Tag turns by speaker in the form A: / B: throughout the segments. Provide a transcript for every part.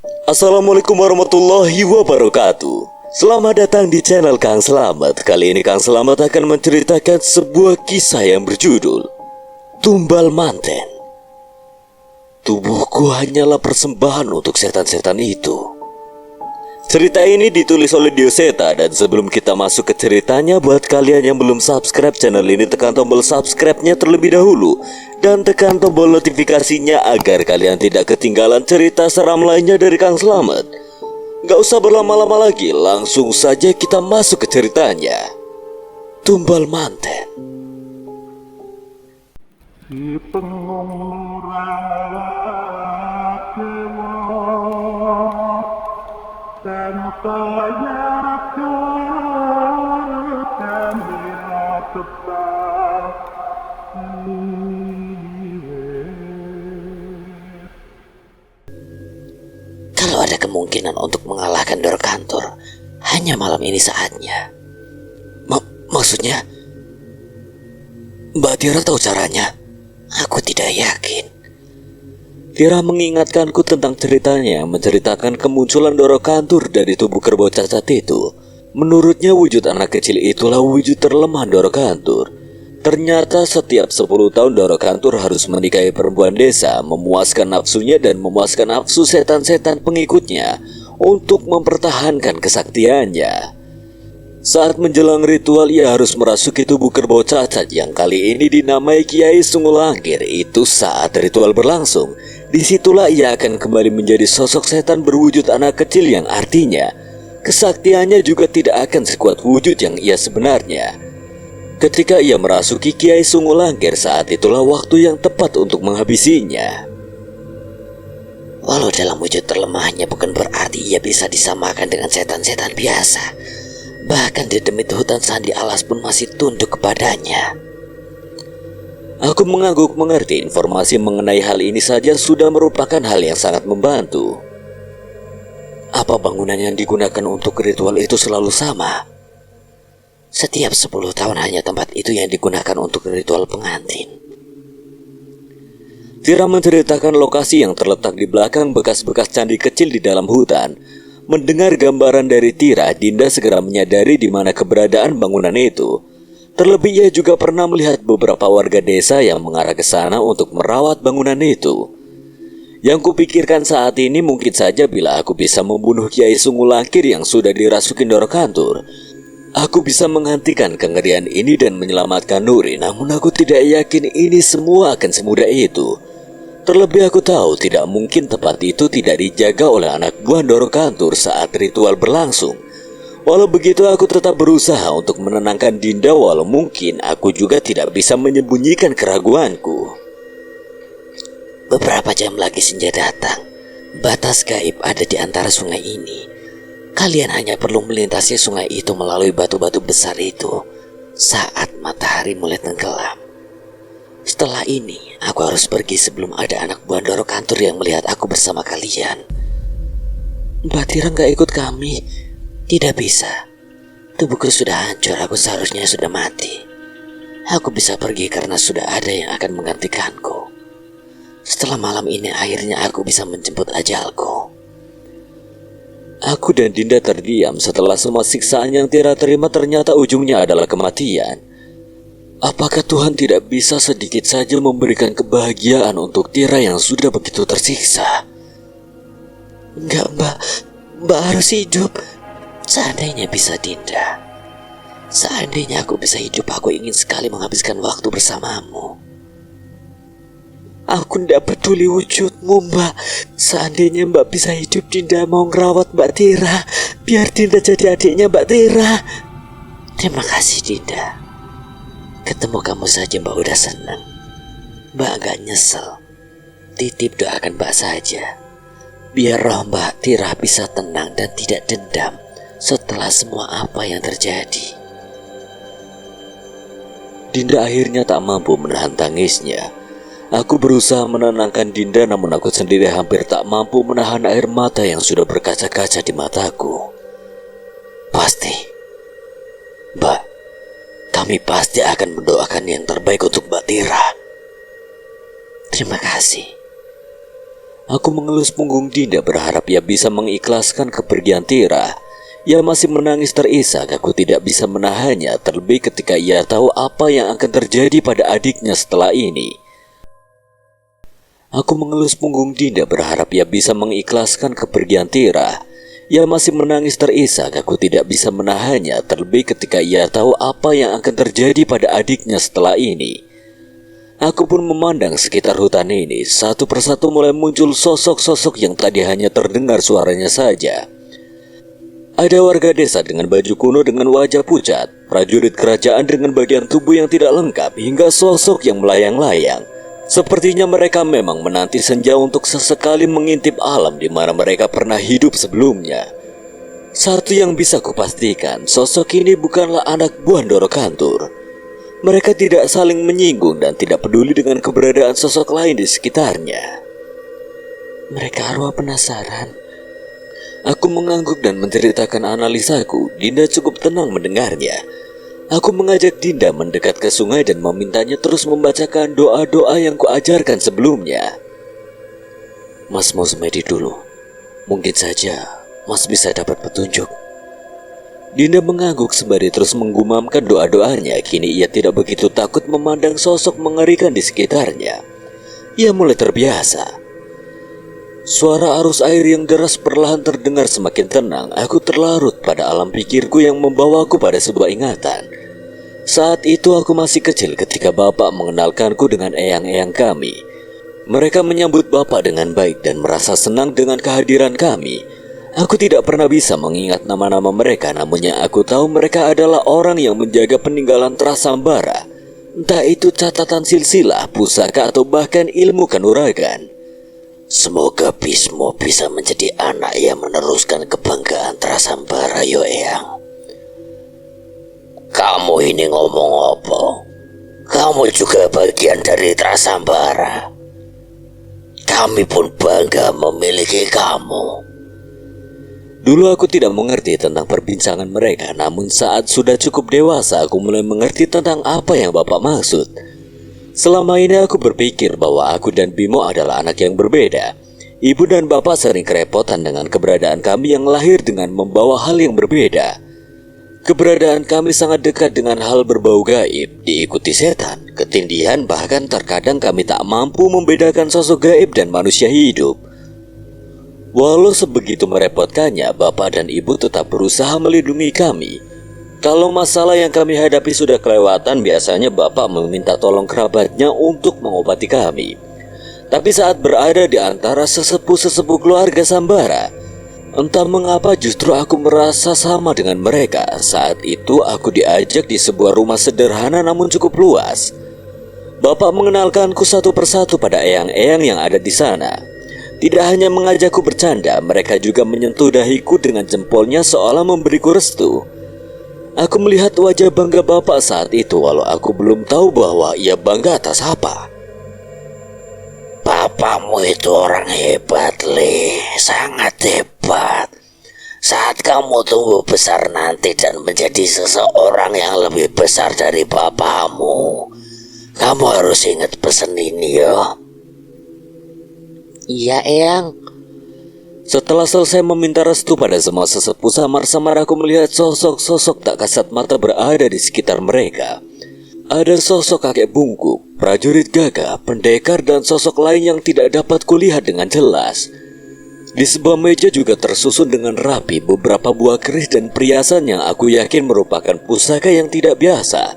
A: Assalamualaikum warahmatullahi wabarakatuh. Selamat datang di channel Kang Selamat. Kali ini Kang Selamat akan menceritakan sebuah kisah yang berjudul Tumbal Manten. Tubuhku hanyalah persembahan untuk setan-setan itu. Cerita ini ditulis oleh Dioseta, dan sebelum kita masuk ke ceritanya, buat kalian yang belum subscribe channel ini, tekan tombol subscribe-nya terlebih dahulu dan tekan tombol notifikasinya agar kalian tidak ketinggalan cerita seram lainnya dari Kang Selamat. Gak usah berlama-lama lagi, langsung saja kita masuk ke ceritanya. Tumbal Manten.
B: Si pengumura dewa tanpa yakan dia tetap
C: Kalau ada kemungkinan untuk mengalahkan Dorkantur, hanya malam ini saatnya. Maksudnya, Mbak Tira tahu caranya? Aku tidak yakin.
A: Tira mengingatkanku tentang ceritanya, menceritakan kemunculan Dorkantur dari tubuh kerbau cacat itu. Menurutnya wujud anak kecil itulah wujud terlemah Dorkantur. Ternyata setiap 10 tahun Dorkantur harus menikahi perempuan desa, memuaskan nafsunya dan memuaskan nafsu setan-setan pengikutnya untuk mempertahankan kesaktiannya. Saat menjelang ritual, ia harus merasuki tubuh kerbau cacat yang kali ini dinamai Kiai Sungulangkir. Itu saat ritual berlangsung. Disitulah ia akan kembali menjadi sosok setan berwujud anak kecil, yang artinya kesaktiannya juga tidak akan sekuat wujud yang ia sebenarnya. Ketika ia merasuki Kiai Sungulangkir, saat itulah waktu yang tepat untuk menghabisinya.
C: Walau dalam wujud terlemahnya bukan berarti ia bisa disamakan dengan setan-setan biasa. Bahkan di demit hutan sandi alas pun masih tunduk kepadanya.
A: Aku mengangguk mengerti. Informasi mengenai hal ini saja sudah merupakan hal yang sangat membantu. Apa bangunan yang digunakan untuk ritual itu selalu sama?
C: Setiap 10 tahun hanya tempat itu yang digunakan untuk ritual pengantin.
A: Tira menceritakan lokasi yang terletak di belakang bekas-bekas candi kecil di dalam hutan. Mendengar gambaran dari Tira, Dinda segera menyadari di mana keberadaan bangunan itu. Terlebih ia juga pernah melihat beberapa warga desa yang mengarah ke sana untuk merawat bangunan itu. Yang kupikirkan saat ini, mungkin saja bila aku bisa membunuh Kiai Sungulangkir yang sudah dirasuki Dorkantur, aku bisa menghentikan kengerian ini dan menyelamatkan Nuri. Namun aku tidak yakin ini semua akan semudah itu. Terlebih aku tahu tidak mungkin tempat itu tidak dijaga oleh anak buah Dorkantur saat ritual berlangsung. Walau begitu, aku tetap berusaha untuk menenangkan Dinda, walau mungkin aku juga tidak bisa menyembunyikan keraguanku.
C: Beberapa jam lagi senja datang. Batas gaib ada di antara sungai ini. Kalian hanya perlu melintasi sungai itu melalui batu-batu besar itu saat matahari mulai tenggelam. Setelah ini, aku harus pergi sebelum ada anak buah Dorkantur yang melihat aku bersama kalian.
A: Mbak Tira gak ikut kami?
C: Tidak bisa. Tubuhku sudah hancur, aku seharusnya sudah mati. Aku bisa pergi karena sudah ada yang akan menggantikanku. Setelah malam ini, akhirnya aku bisa menjemput ajalku.
A: Aku dan Dinda terdiam setelah semua siksaan yang Tira terima ternyata ujungnya adalah kematian. Apakah Tuhan tidak bisa sedikit saja memberikan kebahagiaan untuk Tira yang sudah begitu tersiksa?
C: Enggak, Mbak harus hidup. Seandainya bisa, Dinda. Seandainya aku bisa hidup, aku ingin sekali menghabiskan waktu bersamamu.
A: Aku tidak peduli wujudmu, Mbak. Seandainya Mbak bisa hidup, Dinda mau ngerawat Mbak Tira. Biar Dinda jadi adiknya Mbak Tira.
C: Terima kasih, Dinda. Ketemu kamu saja Mbak udah senang. Mbak gak nyesel. Titip doakan Mbak saja, biar roh Mbak Tira bisa tenang dan tidak dendam setelah semua apa yang terjadi.
A: Dinda akhirnya tak mampu menahan tangisnya. Aku berusaha menenangkan Dinda, namun aku sendiri hampir tak mampu menahan air mata yang sudah berkaca-kaca di mataku. Pasti, Mbak, kami pasti akan mendoakan yang terbaik untuk Mbak Tira.
C: Terima kasih.
A: Aku mengelus punggung Dinda berharap ia bisa mengikhlaskan kepergian Tira. Ia masih menangis terisak. Aku tidak bisa menahannya, terlebih ketika ia tahu apa yang akan terjadi pada adiknya setelah ini. Aku mengelus punggung Dinda berharap ia bisa mengikhlaskan kepergian Tira. Ia masih menangis terisak. Aku tidak bisa menahannya, terlebih ketika ia tahu apa yang akan terjadi pada adiknya setelah ini. Aku pun memandang sekitar hutan ini. Satu persatu mulai muncul sosok-sosok yang tadi hanya terdengar suaranya saja. Ada warga desa dengan baju kuno dengan wajah pucat, prajurit kerajaan dengan bagian tubuh yang tidak lengkap, hingga sosok yang melayang-layang. Sepertinya mereka memang menanti senja untuk sesekali mengintip alam di mana mereka pernah hidup sebelumnya. Satu yang bisa kupastikan, sosok ini bukanlah anak buah Ndoro Kantur. Mereka tidak saling menyinggung dan tidak peduli dengan keberadaan sosok lain di sekitarnya.
C: Mereka arwah penasaran.
A: Aku mengangguk dan menceritakan analisaku. Dinda cukup tenang mendengarnya. Aku mengajak Dinda mendekat ke sungai dan memintanya terus membacakan doa-doa yang kuajarkan sebelumnya.
C: Mas mau semedi dulu. Mungkin saja Mas bisa dapat petunjuk.
A: Dinda mengangguk sembari terus menggumamkan doa-doanya. Kini ia tidak begitu takut memandang sosok mengerikan di sekitarnya. Ia mulai terbiasa. Suara arus air yang deras perlahan terdengar semakin tenang. Aku terlarut pada alam pikirku yang membawaku pada sebuah ingatan. Saat itu aku masih kecil ketika bapak mengenalkanku dengan eyang-eyang kami. Mereka menyambut bapak dengan baik dan merasa senang dengan kehadiran kami. Aku tidak pernah bisa mengingat nama-nama mereka, namun yang aku tahu mereka adalah orang yang menjaga peninggalan Trasambara. Entah itu catatan silsilah, pusaka, atau bahkan ilmu kanuragan.
C: Semoga Bismo bisa menjadi anak yang meneruskan kebanggaan Trasambara, yo Eyang. Kamu ini ngomong apa? Kamu juga bagian dari Trasambara. Kami pun bangga memiliki kamu.
A: Dulu aku tidak mengerti tentang perbincangan mereka, namun saat sudah cukup dewasa aku mulai mengerti tentang apa yang bapak maksud. Selama ini aku berpikir bahwa aku dan Bimo adalah anak yang berbeda. Ibu dan bapak sering kerepotan dengan keberadaan kami yang lahir dengan membawa hal yang berbeda. Keberadaan kami sangat dekat dengan hal berbau gaib, diikuti setan, ketindihan, bahkan terkadang kami tak mampu membedakan sosok gaib dan manusia hidup. Walau sebegitu merepotkannya, bapak dan ibu tetap berusaha melindungi kami. Kalau masalah yang kami hadapi sudah kelewatan, biasanya bapak meminta tolong kerabatnya untuk mengobati kami. Tapi saat berada di antara sesepuh-sesepuh keluarga Sambara, entah mengapa justru aku merasa sama dengan mereka. Saat itu aku diajak di sebuah rumah sederhana namun cukup luas. Bapak mengenalkanku satu persatu pada eyang-eyang yang ada di sana. Tidak hanya mengajakku bercanda, mereka juga menyentuh dahiku dengan jempolnya seolah memberiku restu. Aku melihat wajah bangga bapak saat itu, walau aku belum tahu bahwa ia bangga atas apa.
C: Bapakmu itu orang hebat, Le. Sangat hebat. Saat kamu tumbuh besar nanti dan menjadi seseorang yang lebih besar dari bapakmu, kamu harus ingat pesan ini, ya. Iya, Eyang.
A: Setelah selesai meminta restu pada semua sesepuh, samar-samar aku melihat sosok-sosok tak kasat mata berada di sekitar mereka. Ada sosok kakek bungkuk, prajurit gagah, pendekar, dan sosok lain yang tidak dapat kulihat dengan jelas. Di sebuah meja juga tersusun dengan rapi beberapa buah keris dan perhiasan yang aku yakin merupakan pusaka yang tidak biasa.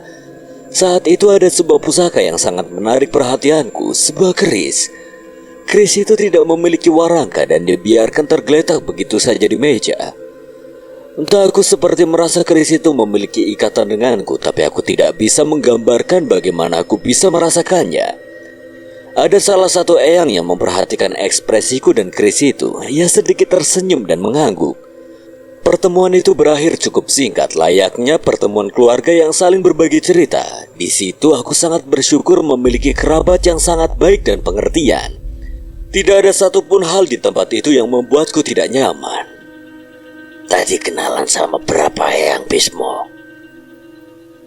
A: Saat itu ada sebuah pusaka yang sangat menarik perhatianku, sebuah keris. Keris itu tidak memiliki warangka dan dibiarkan tergeletak begitu saja di meja. Entah aku seperti merasa keris itu memiliki ikatan denganku, tapi aku tidak bisa menggambarkan bagaimana aku bisa merasakannya. Ada salah satu eyang yang memperhatikan ekspresiku dan keris itu. Ia sedikit tersenyum dan mengangguk. Pertemuan itu berakhir cukup singkat, layaknya pertemuan keluarga yang saling berbagi cerita. Di situ aku sangat bersyukur memiliki kerabat yang sangat baik dan pengertian. Tidak ada satupun hal di tempat itu yang membuatku tidak nyaman.
C: Tadi kenalan sama berapa eyang, Bismo?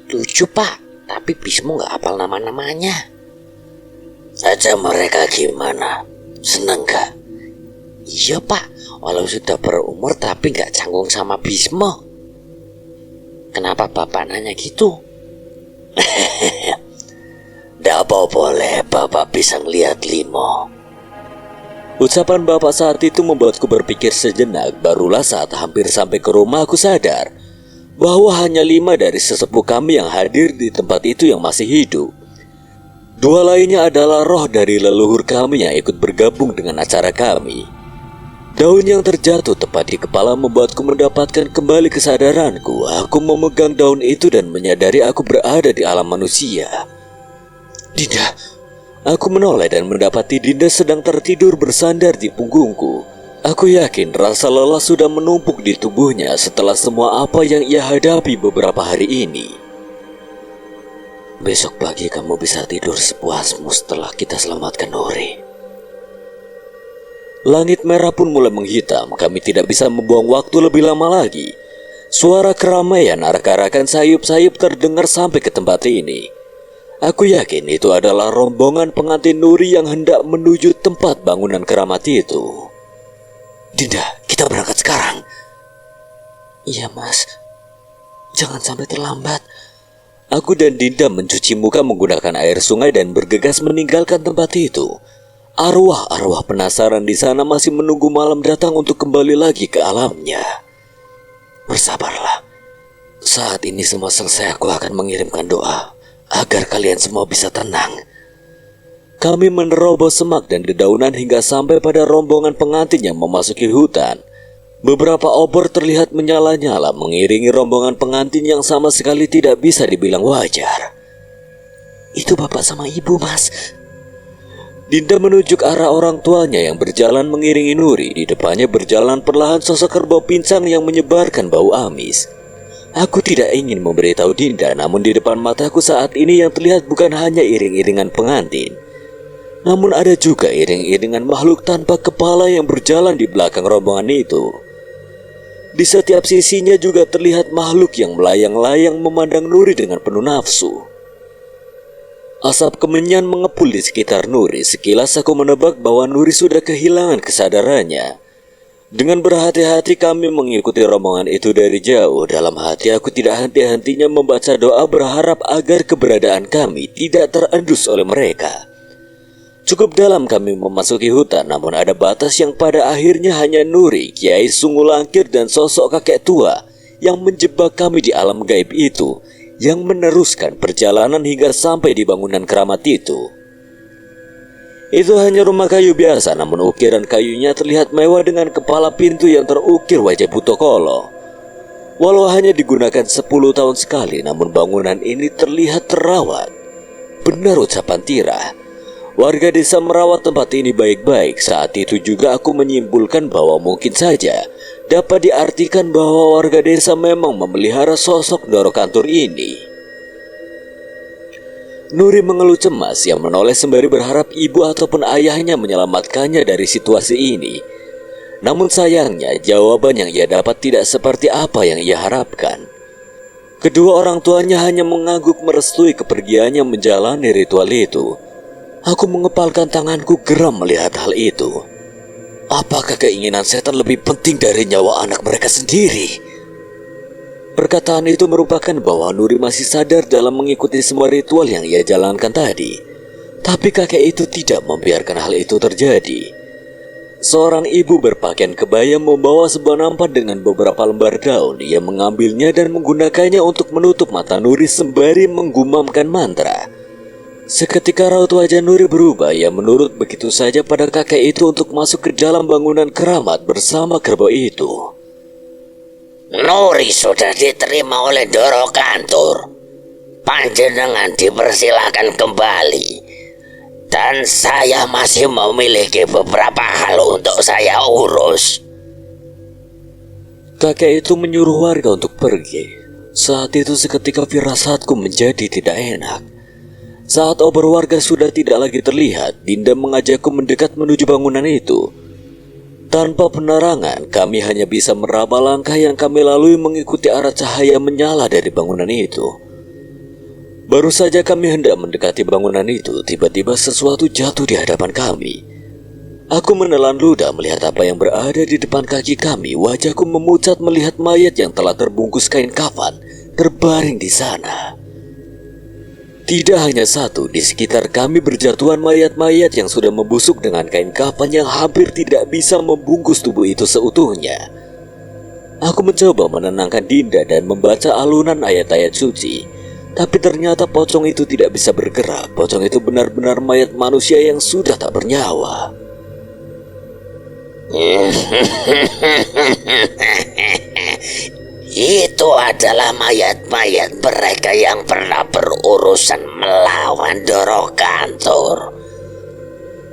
C: 7, Pak. Tapi Bismo gak hafal nama-namanya. Saja mereka gimana? Seneng gak? Iya Pak, walau sudah berumur tapi gak canggung sama Bisma. Kenapa Bapak nanya gitu?
A: Ndak boleh Bapak bisa ngeliat Limo. Ucapan Bapak saat itu membuatku berpikir sejenak. Barulah saat hampir sampai ke rumah aku sadar bahwa hanya 5 dari sesepuh kami yang hadir di tempat itu yang masih hidup. 2 lainnya adalah roh dari leluhur kami yang ikut bergabung dengan acara kami. Daun yang terjatuh tepat di kepala membuatku mendapatkan kembali kesadaranku. Aku memegang daun itu dan menyadari aku berada di alam manusia. Dinda, aku menoleh dan mendapati Dinda sedang tertidur bersandar di punggungku. Aku yakin rasa lelah sudah menumpuk di tubuhnya setelah semua apa yang ia hadapi beberapa hari ini. Besok pagi kamu bisa tidur sepuasmu setelah kita selamatkan Nuri. Langit merah pun mulai menghitam. Kami tidak bisa membuang waktu lebih lama lagi. Suara keramaian arak-arakan sayup-sayup terdengar sampai ke tempat ini. Aku yakin itu adalah rombongan pengantin Nuri yang hendak menuju tempat bangunan keramat itu. Dinda, kita berangkat sekarang.
C: Iya Mas, jangan sampai terlambat.
A: Aku dan Dinda mencuci muka menggunakan air sungai dan bergegas meninggalkan tempat itu. Arwah-arwah penasaran di sana masih menunggu malam datang untuk kembali lagi ke alamnya. Bersabarlah. Saat ini semua selesai, aku akan mengirimkan doa agar kalian semua bisa tenang. Kami menerobos semak dan dedaunan hingga sampai pada rombongan pengantin yang memasuki hutan. Beberapa obor terlihat menyala-nyala mengiringi rombongan pengantin yang sama sekali tidak bisa dibilang wajar.
C: Itu bapak sama ibu Mas.
A: Dinda menunjuk arah orang tuanya yang berjalan mengiringi Nuri. Di depannya berjalan perlahan sosok kerbau pincang yang menyebarkan bau amis. Aku tidak ingin memberitahu Dinda, namun di depan mataku saat ini yang terlihat bukan hanya iring-iringan pengantin, namun ada juga iring-iringan makhluk tanpa kepala yang berjalan di belakang rombongan itu. Di setiap sisinya juga terlihat makhluk yang melayang-layang memandang Nuri dengan penuh nafsu. Asap kemenyan mengepul di sekitar Nuri. Sekilas aku menebak bahwa Nuri sudah kehilangan kesadarannya. Dengan berhati-hati kami mengikuti rombongan itu dari jauh. Dalam hati aku tidak henti-hentinya membaca doa berharap agar keberadaan kami tidak terendus oleh mereka. Cukup dalam kami memasuki hutan, namun ada batas yang pada akhirnya hanya Nuri, Kiai Sungulangkir dan sosok kakek tua yang menjebak kami di alam gaib itu, yang meneruskan perjalanan hingga sampai di bangunan keramat itu. Itu hanya rumah kayu biasa, namun ukiran kayunya terlihat mewah dengan kepala pintu yang terukir wajah Butokolo. Walau hanya digunakan 10 tahun sekali, namun bangunan ini terlihat terawat. Benar ucapan Tira. Warga desa merawat tempat ini baik-baik. Saat itu juga aku menyimpulkan bahwa mungkin saja dapat diartikan bahwa warga desa memang memelihara sosok Ndoro Kantur ini. Nuri mengeluh cemas yang menoleh sembari berharap ibu ataupun ayahnya menyelamatkannya dari situasi ini. Namun sayangnya jawaban yang ia dapat tidak seperti apa yang ia harapkan. Kedua orang tuanya hanya mengangguk merestui kepergiannya menjalani ritual itu. Aku mengepalkan tanganku geram melihat hal itu. Apakah keinginan setan lebih penting dari nyawa anak mereka sendiri? Perkataan itu merupakan bahwa Nuri masih sadar dalam mengikuti semua ritual yang ia jalankan tadi. Tapi kakek itu tidak membiarkan hal itu terjadi. Seorang ibu berpakaian kebaya membawa sebuah nampan dengan beberapa lembar daun. Ia mengambilnya dan menggunakannya untuk menutup mata Nuri sembari menggumamkan mantra. Seketika raut wajah Nuri berubah. Ia menurut begitu saja pada kakek itu untuk masuk ke dalam bangunan keramat bersama kerbau itu.
C: Nuri sudah diterima oleh Ndoro Kantur. Panjenengan dipersilakan kembali. Dan saya masih memiliki beberapa hal untuk saya urus.
A: Kakek itu menyuruh warga untuk pergi. Saat itu seketika firasatku menjadi tidak enak. Saat obor warga sudah tidak lagi terlihat, Dinda mengajakku mendekat menuju bangunan itu. Tanpa penerangan, kami hanya bisa meraba langkah yang kami lalui mengikuti arah cahaya menyala dari bangunan itu. Baru saja kami hendak mendekati bangunan itu, tiba-tiba sesuatu jatuh di hadapan kami. Aku menelan ludah melihat apa yang berada di depan kaki kami. Wajahku memucat melihat mayat yang telah terbungkus kain kafan terbaring di sana. Tidak hanya satu, di sekitar kami berjatuhan mayat-mayat yang sudah membusuk dengan kain kafan yang hampir tidak bisa membungkus tubuh itu seutuhnya. Aku mencoba menenangkan Dinda dan membaca alunan ayat-ayat suci, tapi ternyata pocong itu tidak bisa bergerak. Pocong itu benar-benar mayat manusia yang sudah tak bernyawa.
C: Itu adalah mayat-mayat mereka yang pernah berurusan melawan Doro Kantur.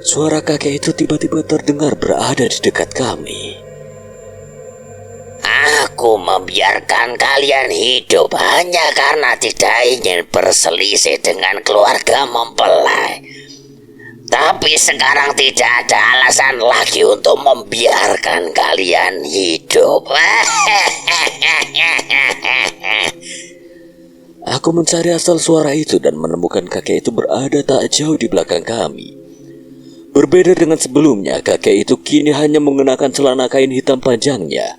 A: Suara kakek itu tiba-tiba terdengar berada di dekat kami.
C: Aku membiarkan kalian hidup hanya karena tidak ingin berselisih dengan keluarga mempelai. Tapi sekarang tidak ada alasan lagi untuk membiarkan kalian hidup.
A: Aku mencari asal suara itu dan menemukan kakek itu berada tak jauh di belakang kami. Berbeda dengan sebelumnya, kakek itu kini hanya mengenakan celana kain hitam panjangnya.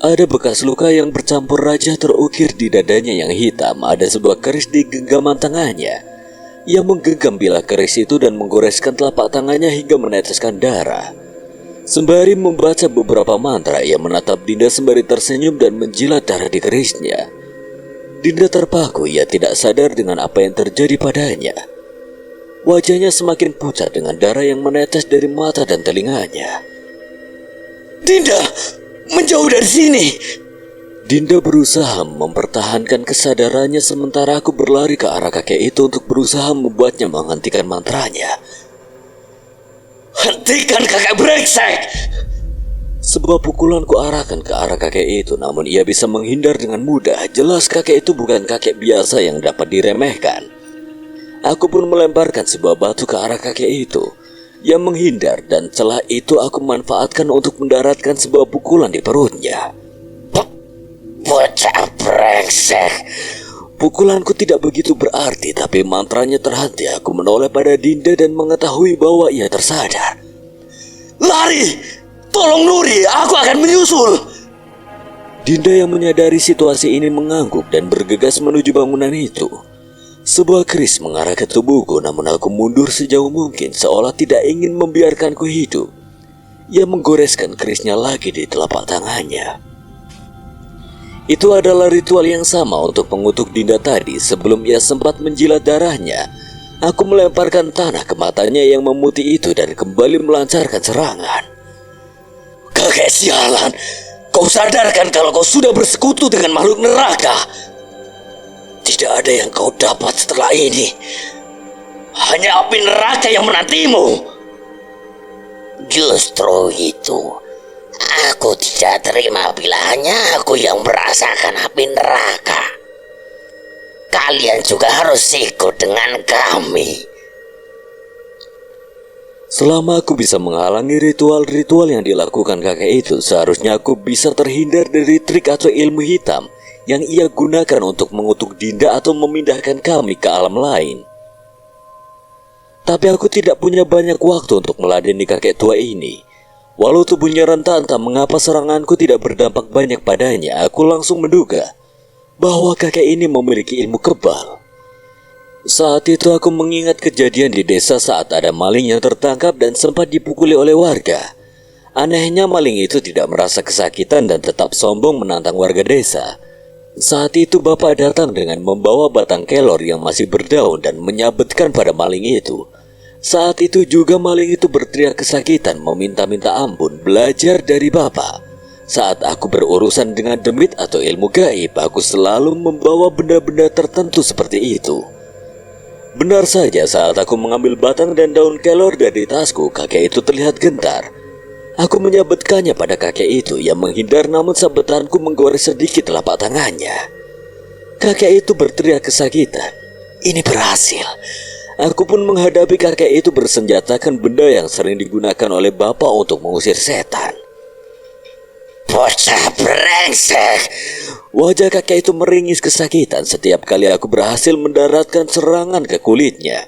A: Ada bekas luka yang bercampur raja terukir di dadanya yang hitam. Ada sebuah keris di genggaman tangannya. Ia menggenggam bilah keris itu dan menggoreskan telapak tangannya hingga meneteskan darah. Sembari membaca beberapa mantra, ia menatap Dinda sembari tersenyum dan menjilat darah di kerisnya. Dinda terpaku, ia tidak sadar dengan apa yang terjadi padanya. Wajahnya semakin pucat dengan darah yang menetes dari mata dan telinganya.
C: Dinda, menjauh dari sini!
A: Dinda berusaha mempertahankan kesadarannya sementara aku berlari ke arah kakek itu untuk berusaha membuatnya menghentikan mantranya.
C: Hentikan kakek brengsek!
A: Sebuah pukulan ku arahkan ke arah kakek itu, namun ia bisa menghindar dengan mudah. Jelas kakek itu bukan kakek biasa yang dapat diremehkan. Aku pun melemparkan sebuah batu ke arah kakek itu. Ia menghindar dan celah itu aku manfaatkan untuk mendaratkan sebuah pukulan di perutnya.
C: Bocah brengsek!
A: Pukulanku tidak begitu berarti, tapi mantranya terhenti. Aku menoleh pada Dinda dan mengetahui bahwa ia tersadar.
C: Lari! Tolong Nuri, aku akan menyusul!
A: Dinda yang menyadari situasi ini mengangguk dan bergegas menuju bangunan itu. Sebuah keris mengarah ke tubuhku, namun aku mundur sejauh mungkin seolah tidak ingin membiarkanku hidup. Ia menggoreskan kerisnya lagi di telapak tangannya. Itu adalah ritual yang sama untuk mengutuk Dinda tadi. Sebelum ia sempat menjilat darahnya, aku melemparkan tanah ke matanya yang memutih itu dan kembali melancarkan serangan.
C: Kakek sialan, kau sadarkan kalau kau sudah bersekutu dengan makhluk neraka? Tidak ada yang kau dapat setelah ini. Hanya api neraka yang menantimu. Justru itu, aku tidak terima bila hanya aku yang merasakan api neraka. Kalian juga harus ikut dengan kami.
A: Selama aku bisa menghalangi ritual-ritual yang dilakukan kakek itu, seharusnya aku bisa terhindar dari trik atau ilmu hitam yang ia gunakan untuk mengutuk Dinda atau memindahkan kami ke alam lain. Tapi aku tidak punya banyak waktu untuk meladeni kakek tua ini. Walau tubuhnya rentan, tak mengapa seranganku tidak berdampak banyak padanya. Aku langsung menduga bahwa kakek ini memiliki ilmu kebal. Saat itu aku mengingat kejadian di desa saat ada maling yang tertangkap dan sempat dipukuli oleh warga. Anehnya maling itu tidak merasa kesakitan dan tetap sombong menantang warga desa. Saat itu bapak datang dengan membawa batang kelor yang masih berdaun dan menyabetkan pada maling itu. Saat itu juga maling itu berteriak kesakitan meminta-minta ampun belajar dari bapak. Saat aku berurusan dengan demit atau ilmu gaib, aku selalu membawa benda-benda tertentu seperti itu. Benar saja, saat aku mengambil batang dan daun kelor dari tasku, kakek itu terlihat gentar. Aku menyabetkannya pada kakek itu yang menghindar, namun sabetanku menggores sedikit telapak tangannya. Kakek itu berteriak kesakitan. Ini berhasil. Aku pun menghadapi kakek itu bersenjatakan benda yang sering digunakan oleh bapak untuk mengusir setan.
C: Bocah brengsek!
A: Wajah kakek itu meringis kesakitan setiap kali aku berhasil mendaratkan serangan ke kulitnya.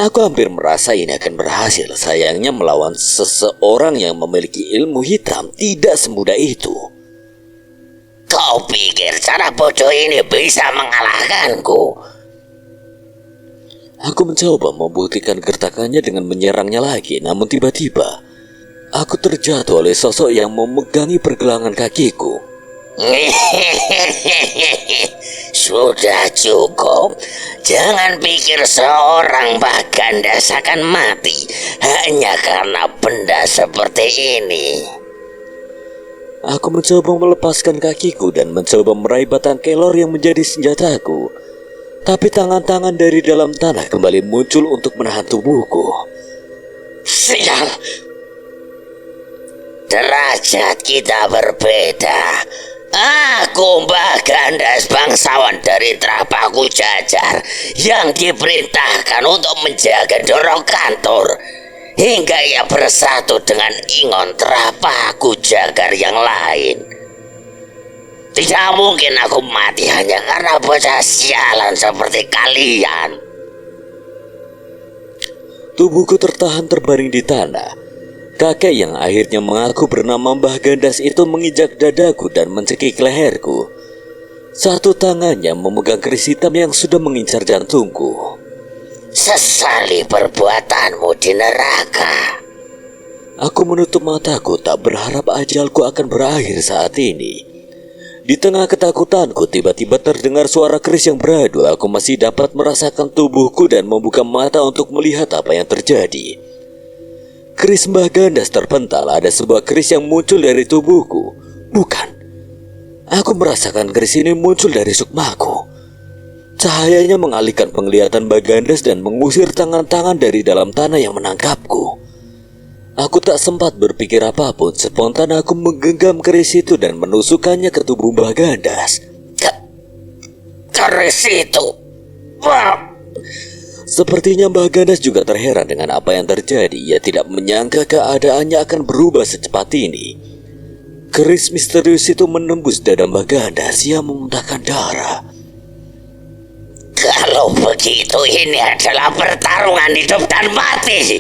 A: Aku hampir merasa ini akan berhasil. Sayangnya melawan seseorang yang memiliki ilmu hitam tidak semudah itu.
C: Kau pikir cara bodoh ini bisa mengalahkanku?
A: Aku mencoba membuktikan gertakannya dengan menyerangnya lagi. Namun tiba-tiba aku terjatuh oleh sosok yang memegangi pergelangan kakiku.
C: Sudah cukup. Jangan pikir seorang Bagandas akan mati hanya karena benda seperti ini.
A: Aku mencoba melepaskan kakiku dan mencoba meraih batang kelor yang menjadi senjataku. Tapi tangan-tangan dari dalam tanah kembali muncul untuk menahan tubuhku.
C: Sial. Derajat kita berbeda. Aku Bagandas, bangsawan dari Trapaku Jajar yang diperintahkan untuk menjaga Doro Kantur hingga ia bersatu dengan Ingon Trapaku Jagar yang lain. Tidak mungkin aku mati hanya karena bocah sialan seperti kalian.
A: Tubuhku tertahan terbaring di tanah. Kakek yang akhirnya mengaku bernama Mbah Gandas itu menginjak dadaku dan mencekik leherku. Satu tangannya memegang keris hitam yang sudah mengincar jantungku.
C: Sesali perbuatanmu di neraka.
A: Aku menutup mataku, tak berharap ajalku akan berakhir saat ini. Di tengah ketakutanku, tiba-tiba terdengar suara keris yang beradu. Aku masih dapat merasakan tubuhku dan membuka mata untuk melihat apa yang terjadi. Keris Mbah Gandas terpental. Ada sebuah keris yang muncul dari tubuhku. Bukan. Aku merasakan keris ini muncul dari sukmaku. Cahayanya mengalihkan penglihatan Mbah Gandas dan mengusir tangan-tangan dari dalam tanah yang menangkapku. Aku tak sempat berpikir apapun. Spontan aku menggenggam keris itu dan menusukkannya ke tubuh Mbah Gandas.
C: Keris itu. Wow.
A: Sepertinya Mbah Gandas juga terheran dengan apa yang terjadi. Ia tidak menyangka keadaannya akan berubah secepat ini. Keris misterius itu menembus dada Mbah Gandas yang memuntahkan darah.
C: Kalau begitu ini adalah pertarungan hidup dan mati.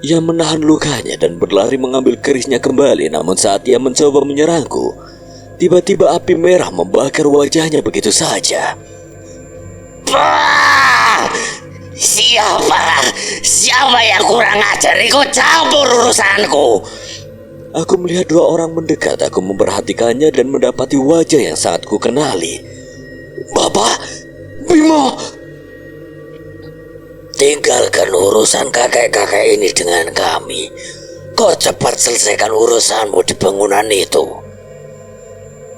A: Ia menahan lukanya dan berlari mengambil kerisnya kembali. Namun saat ia mencoba menyerangku, tiba-tiba api merah membakar wajahnya begitu saja.
C: Bah! Siapa yang kurang ajar ikut campur urusanku?
A: Aku melihat dua orang mendekat. Aku memperhatikannya dan mendapati wajah yang sangat kukenali. Bapak Bimo.
C: Tinggalkan urusan kakek-kakek ini dengan kami. Kau cepat selesaikan urusanmu di bangunan itu.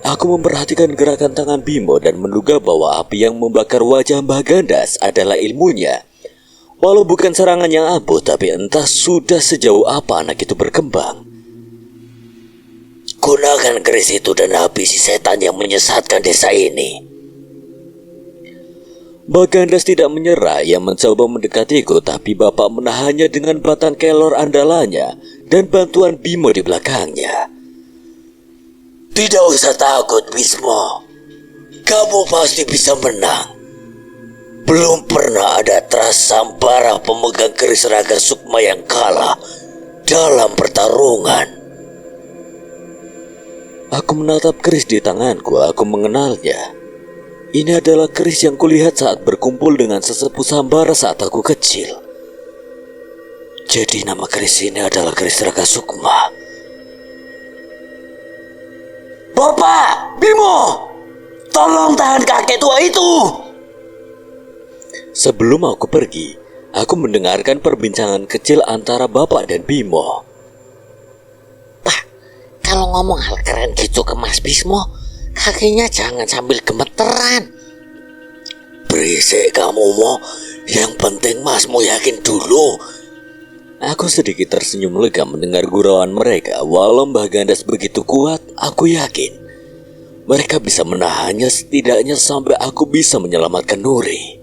A: Aku memperhatikan gerakan tangan Bimo dan menduga bahwa api yang membakar wajah Mbah Gandas adalah ilmunya. Walau bukan serangan yang ampuh, tapi entah sudah sejauh apa anak itu berkembang.
C: Gunakan keris itu dan habisi setan yang menyesatkan desa ini.
A: Mbah Gandas tidak menyerah. Ia mencoba mendekatiku, tapi bapak menahannya dengan batang kelor andalannya dan bantuan Bimo di belakangnya.
C: Tidak usah takut, Bismo. Kamu pasti bisa menang. Belum pernah ada Trasambara pemegang keris raga sukma yang kalah dalam pertarungan.
A: Aku menatap keris di tanganku. Aku mengenalnya. Ini adalah keris yang kulihat saat berkumpul dengan sesepuh Sambara saat aku kecil. Jadi nama keris ini adalah keris raga sukma.
C: Bapak, Bimo, tolong tahan kakek tua itu.
A: Sebelum aku pergi, aku mendengarkan perbincangan kecil antara bapak dan Bimo.
C: Pak, kalau ngomong hal keren gitu ke Mas Bismo, kakinya jangan sambil gemeteran. Berisik kamu, Mo. Yang penting Masmu yakin dulu.
A: Aku sedikit tersenyum lega mendengar gurauan mereka. Walau Mbah Gandas begitu kuat, aku yakin mereka bisa menahannya setidaknya sampai aku bisa menyelamatkan Nuri.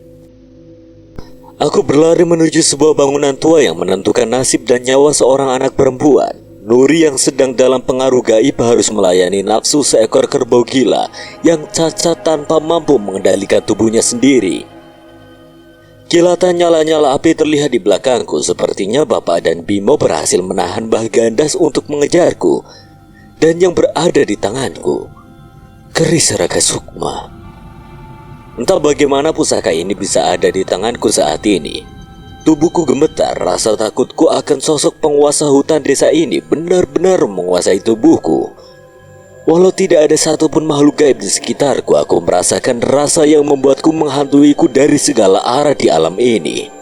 A: Aku berlari menuju sebuah bangunan tua yang menentukan nasib dan nyawa seorang anak perempuan. Nuri yang sedang dalam pengaruh gaib harus melayani nafsu seekor kerbau gila yang cacat tanpa mampu mengendalikan tubuhnya sendiri. Kilatan nyala-nyala api terlihat di belakangku. Sepertinya Bapak dan Bimo berhasil menahan Bagandas untuk mengejarku. Dan yang berada di tanganku, keris Raga Sukma. Entah bagaimana pusaka ini bisa ada di tanganku saat ini. Tubuhku gemetar, rasa takutku akan sosok penguasa hutan desa ini benar-benar menguasai tubuhku. Walau tidak ada satupun makhluk gaib di sekitarku, aku merasakan rasa yang membuatku menghantuiku dari segala arah di alam ini.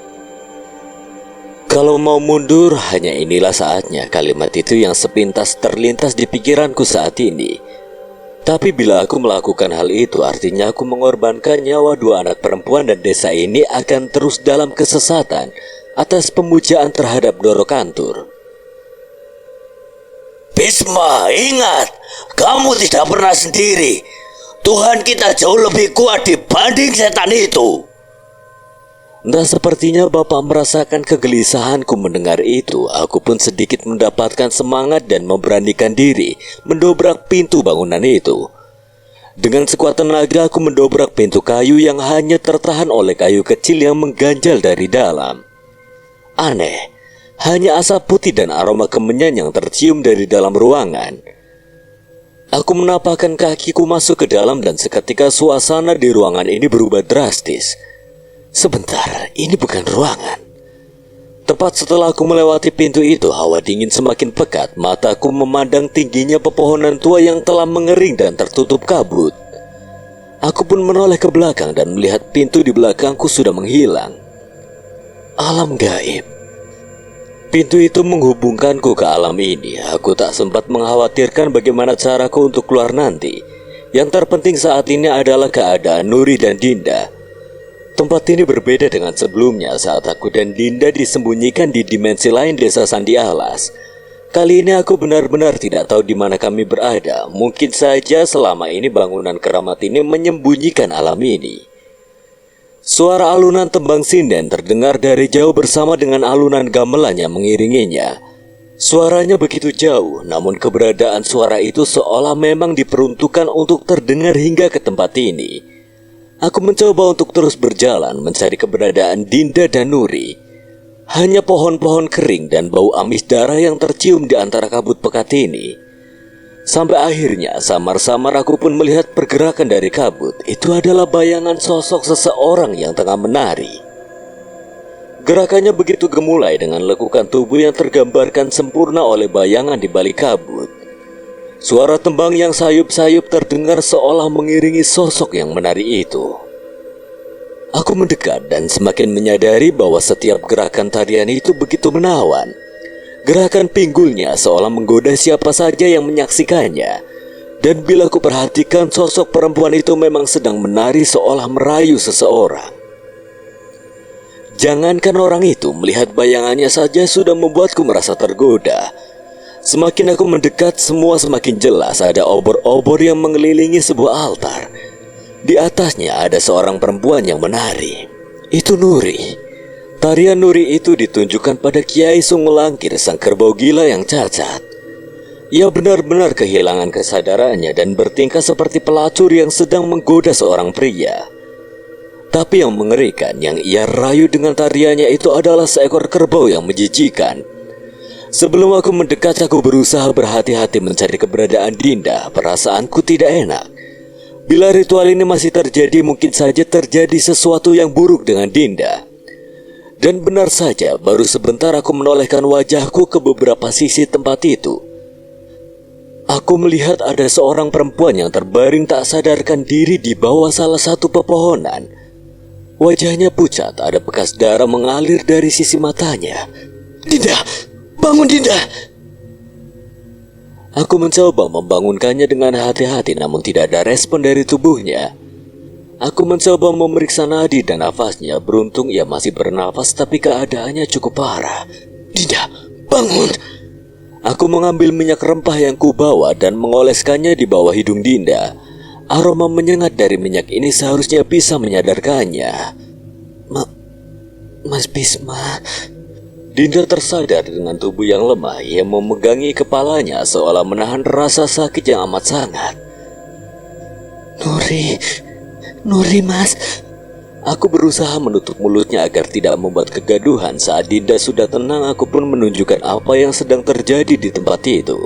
A: Kalau mau mundur, hanya inilah saatnya. Kalimat itu yang sepintas terlintas di pikiranku saat ini. Tapi bila aku melakukan hal itu, artinya aku mengorbankan nyawa dua anak perempuan dan desa ini akan terus dalam kesesatan atas pemujaan terhadap Doro Kantur.
C: Bisma, ingat, kamu tidak pernah sendiri. Tuhan kita jauh lebih kuat dibanding setan itu.
A: Entah, sepertinya Bapak merasakan kegelisahanku mendengar itu. Aku pun sedikit mendapatkan semangat dan memberanikan diri mendobrak pintu bangunan itu. Dengan sekuat tenaga aku mendobrak pintu kayu yang hanya tertahan oleh kayu kecil yang mengganjal dari dalam. Aneh, hanya asap putih dan aroma kemenyan yang tercium dari dalam ruangan. Aku menapakkan kakiku masuk ke dalam dan seketika suasana di ruangan ini berubah drastis. Sebentar, ini bukan ruangan. Tepat setelah aku melewati pintu itu, hawa dingin semakin pekat. Mataku memandang tingginya pepohonan tua yang telah mengering dan tertutup kabut. Aku pun menoleh ke belakang dan melihat pintu di belakangku sudah menghilang. Alam gaib. Pintu itu menghubungkanku ke alam ini. Aku tak sempat mengkhawatirkan bagaimana caraku untuk keluar nanti. Yang terpenting saat ini adalah keadaan Nuri dan Dinda. Tempat ini berbeda dengan sebelumnya saat aku dan Dinda disembunyikan di dimensi lain desa Sandi Alas. Kali ini aku benar-benar tidak tahu di mana kami berada. Mungkin saja selama ini bangunan keramat ini menyembunyikan alam ini. Suara alunan tembang sinden terdengar dari jauh bersama dengan alunan gamelan yang mengiringinya. Suaranya begitu jauh, namun keberadaan suara itu seolah memang diperuntukkan untuk terdengar hingga ke tempat ini. Aku mencoba untuk terus berjalan mencari keberadaan Dinda dan Nuri. Hanya pohon-pohon kering dan bau amis darah yang tercium di antara kabut pekat ini. Sampai akhirnya samar-samar aku pun melihat pergerakan dari kabut. Itu adalah bayangan sosok seseorang yang tengah menari. Gerakannya begitu gemulai dengan lekukan tubuh yang tergambarkan sempurna oleh bayangan di balik kabut. Suara tembang yang sayup-sayup terdengar seolah mengiringi sosok yang menari itu. Aku mendekat dan semakin menyadari bahwa setiap gerakan tarian itu begitu menawan. Gerakan pinggulnya seolah menggoda siapa saja yang menyaksikannya. Dan bila aku perhatikan, sosok perempuan itu memang sedang menari seolah merayu seseorang. Jangankan orang itu, melihat bayangannya saja sudah membuatku merasa tergoda. Semakin aku mendekat, semua semakin jelas. Ada obor-obor yang mengelilingi sebuah altar. Di atasnya ada seorang perempuan yang menari. Itu Nuri. Tarian Nuri itu ditunjukkan pada Kiai Sungulangkir, sang kerbau gila yang cacat. Ia benar-benar kehilangan kesadarannya dan bertingkah seperti pelacur yang sedang menggoda seorang pria. Tapi yang mengerikan, yang ia rayu dengan tariannya itu adalah seekor kerbau yang menjijikan. Sebelum aku mendekat, aku berusaha berhati-hati mencari keberadaan Dinda. Perasaanku tidak enak. Bila ritual ini masih terjadi, mungkin saja terjadi sesuatu yang buruk dengan Dinda. Dan benar saja, baru sebentar aku menolehkan wajahku ke beberapa sisi tempat itu. Aku melihat ada seorang perempuan yang terbaring tak sadarkan diri di bawah salah satu pepohonan. Wajahnya pucat, ada bekas darah mengalir dari sisi matanya. Dinda! Bangun, Dinda! Aku mencoba membangunkannya dengan hati-hati, namun tidak ada respon dari tubuhnya. Aku mencoba memeriksa nadi dan nafasnya. Beruntung ia masih bernafas, tapi keadaannya cukup parah. Dinda, bangun! Aku mengambil minyak rempah yang kubawa dan mengoleskannya di bawah hidung Dinda. Aroma menyengat dari minyak ini seharusnya bisa menyadarkannya. Mas Bisma... Dinda tersadar dengan tubuh yang lemah. Ia memegangi kepalanya seolah menahan rasa sakit yang amat sangat. Nuri mas. Aku berusaha menutup mulutnya agar tidak membuat kegaduhan. Saat Dinda sudah tenang, aku pun menunjukkan apa yang sedang terjadi di tempat itu.